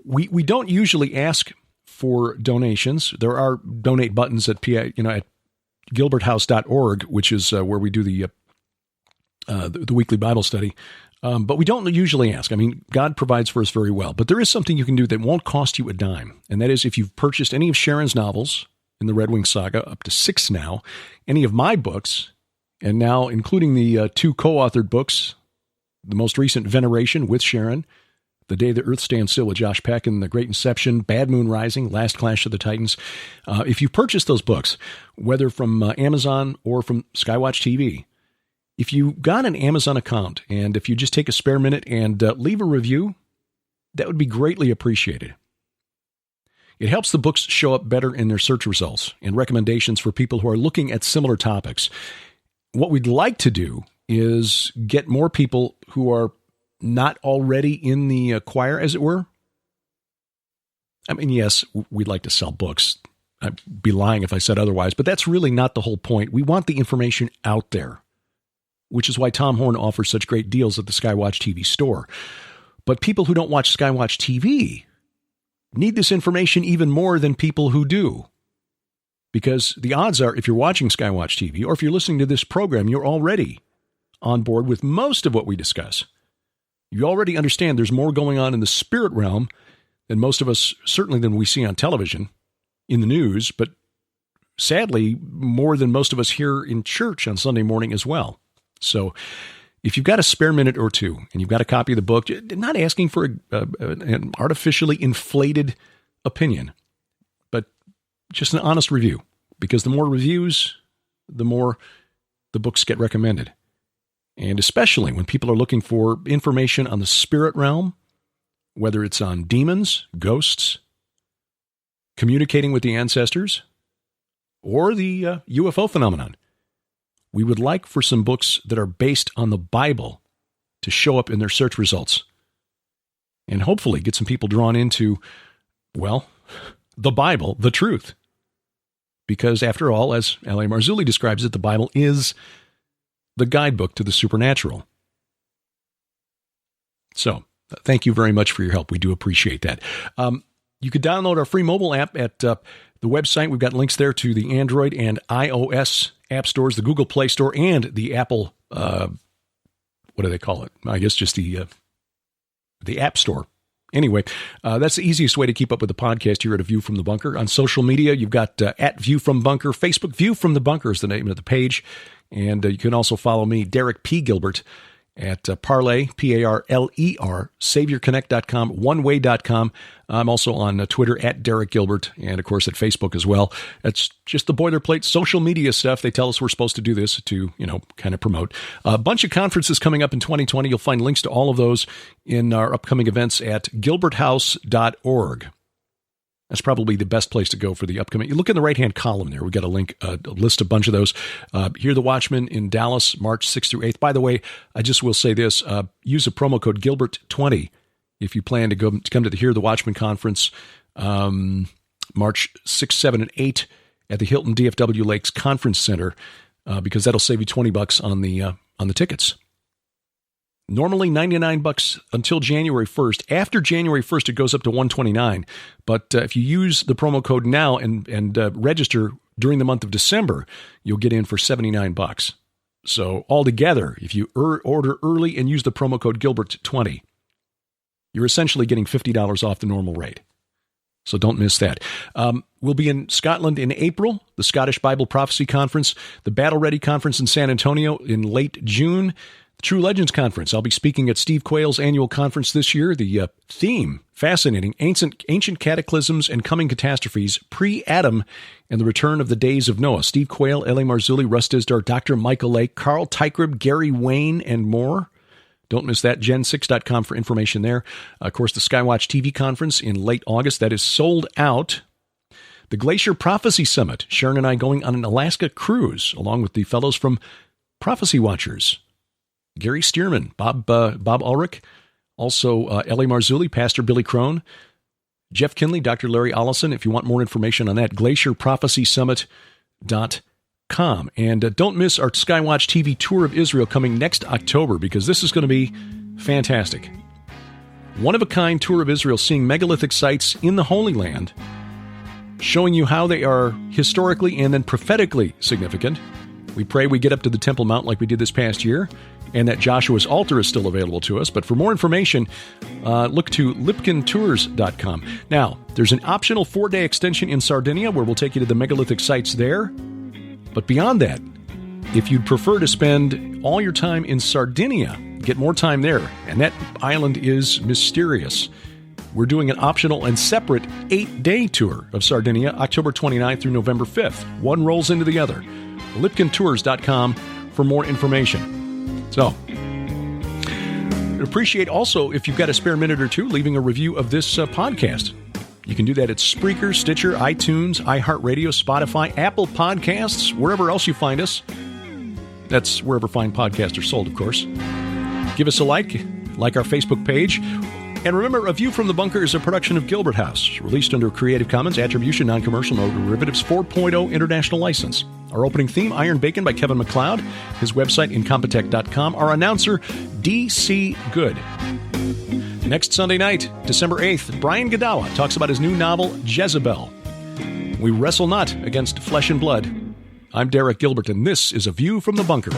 we don't usually ask for donations. There are donate buttons at at gilberthouse.org, which is where we do the weekly Bible study. But we don't usually ask. I mean, God provides for us very well. But there is something you can do that won't cost you a dime. And that is if you've purchased any of Sharon's novels in the Red Wing saga, up to 6 now, any of my books, and now including the 2 co-authored books, the most recent Veneration with Sharon, The Day the Earth Stands Still with Josh Peck, and The Great Inception, Bad Moon Rising, Last Clash of the Titans. If you purchase those books, whether from Amazon or from SkyWatch TV, if you got an Amazon account, and if you just take a spare minute and leave a review, that would be greatly appreciated. It helps the books show up better in their search results and recommendations for people who are looking at similar topics. What we'd like to do is get more people who are not already in the choir, as it were. I mean, yes, we'd like to sell books. I'd be lying if I said otherwise, but that's really not the whole point. We want the information out there, which is why Tom Horn offers such great deals at the SkyWatch TV store. But people who don't watch SkyWatch TV need this information even more than people who do. Because the odds are, if you're watching SkyWatch TV or if you're listening to this program, you're already on board with most of what we discuss. You already understand there's more going on in the spirit realm than most of us, certainly than we see on television, in the news, but sadly, more than most of us hear in church on Sunday morning as well. So if you've got a spare minute or two and you've got a copy of the book, not asking for an artificially inflated opinion, but just an honest review, because the more reviews, the more the books get recommended. And especially when people are looking for information on the spirit realm, whether it's on demons, ghosts, communicating with the ancestors, or the UFO phenomenon. We would like for some books that are based on the Bible to show up in their search results and hopefully get some people drawn into, well, the Bible, the truth. Because after all, as L.A. Marzulli describes it, the Bible is the guidebook to the supernatural. So, thank you very much for your help. We do appreciate that. You could download our free mobile app at the The website, we've got links there to the Android and iOS app stores, the Google Play Store, and the Apple, what do they call it? I guess just the App Store. Anyway, that's the easiest way to keep up with the podcast here at A View from the Bunker. On social media, you've got at View from Bunker. Facebook, View from the Bunker is the name of the page. And you can also follow me, Derek P. Gilbert, at Parler, P-A-R-L-E-R, SaviorConnect.com, OneWay.com. I'm also on Twitter at Derek Gilbert, and of course at Facebook as well. That's just the boilerplate social media stuff. They tell us we're supposed to do this to, kind of promote. A bunch of conferences coming up in 2020. You'll find links to all of those in our upcoming events at gilberthouse.org. That's probably the best place to go for the upcoming. You look in the right-hand column there. We've got a link, a list, a bunch of those. Hear the Watchman in Dallas, March 6th through 8th. By the way, I just will say this. Use the promo code Gilbert20 if you plan to come to the Hear the Watchman conference March 6, 7, and 8 at the Hilton DFW Lakes Conference Center because that'll save you $20 on the tickets. Normally $99 until January 1st. After January 1st, it goes up to $129. But if you use the promo code now and register during the month of December, you'll get in for $79. So altogether, if you order early and use the promo code Gilbert20, you're essentially getting $50 off the normal rate. So don't miss that. We'll be in Scotland in April, the Scottish Bible Prophecy Conference, the Battle Ready Conference in San Antonio in late June, the True Legends Conference. I'll be speaking at Steve Quayle's annual conference this year. The theme, fascinating, ancient cataclysms and coming catastrophes, pre-Adam and the return of the days of Noah. Steve Quayle, L.A. Marzulli, Russ Disdar, Dr. Michael Lake, Carl Teichribb, Gary Wayne, and more. Don't miss that. Gen6.com for information there. Of course, the SkyWatch TV conference in late August. That is sold out. The Glacier Prophecy Summit. Sharon and I going on an Alaska cruise, along with the fellows from Prophecy Watchers. Gary Stearman, Bob Ulrich, also L.A. Marzulli, Pastor Billy Crone, Jeff Kinley, Dr. Larry Ollison. If you want more information on that, glacierprophecysummit.com. And don't miss our SkyWatch TV tour of Israel coming next October, because this is going to be fantastic. One-of-a-kind tour of Israel, seeing megalithic sites in the Holy Land, showing you how they are historically and then prophetically significant. We pray we get up to the Temple Mount like we did this past year, and that Joshua's altar is still available to us. But for more information, look to lipkintours.com. Now, there's an optional 4-day extension in Sardinia where we'll take you to the megalithic sites there. But beyond that, if you'd prefer to spend all your time in Sardinia, get more time there. And that island is mysterious. We're doing an optional and separate 8-day tour of Sardinia, October 29th through November 5th. One rolls into the other. lipkintours.com for more information. So, I'd appreciate also if you've got a spare minute or two leaving a review of this podcast. You can do that at Spreaker, Stitcher, iTunes, iHeartRadio, Spotify, Apple Podcasts, wherever else you find us. That's wherever fine podcasts are sold, of course. Give us a like our Facebook page. And remember, A View from the Bunker is a production of Gilbert House, released under Creative Commons Attribution Non-Commercial No Derivatives 4.0 International License. Our opening theme, Iron Bacon by Kevin MacLeod. His website, incompetech.com. Our announcer, D.C. Good. Next Sunday night, December 8th, Brian Godawa talks about his new novel, Jezebel. We wrestle not against flesh and blood. I'm Derek Gilbert, and this is A View from the Bunker.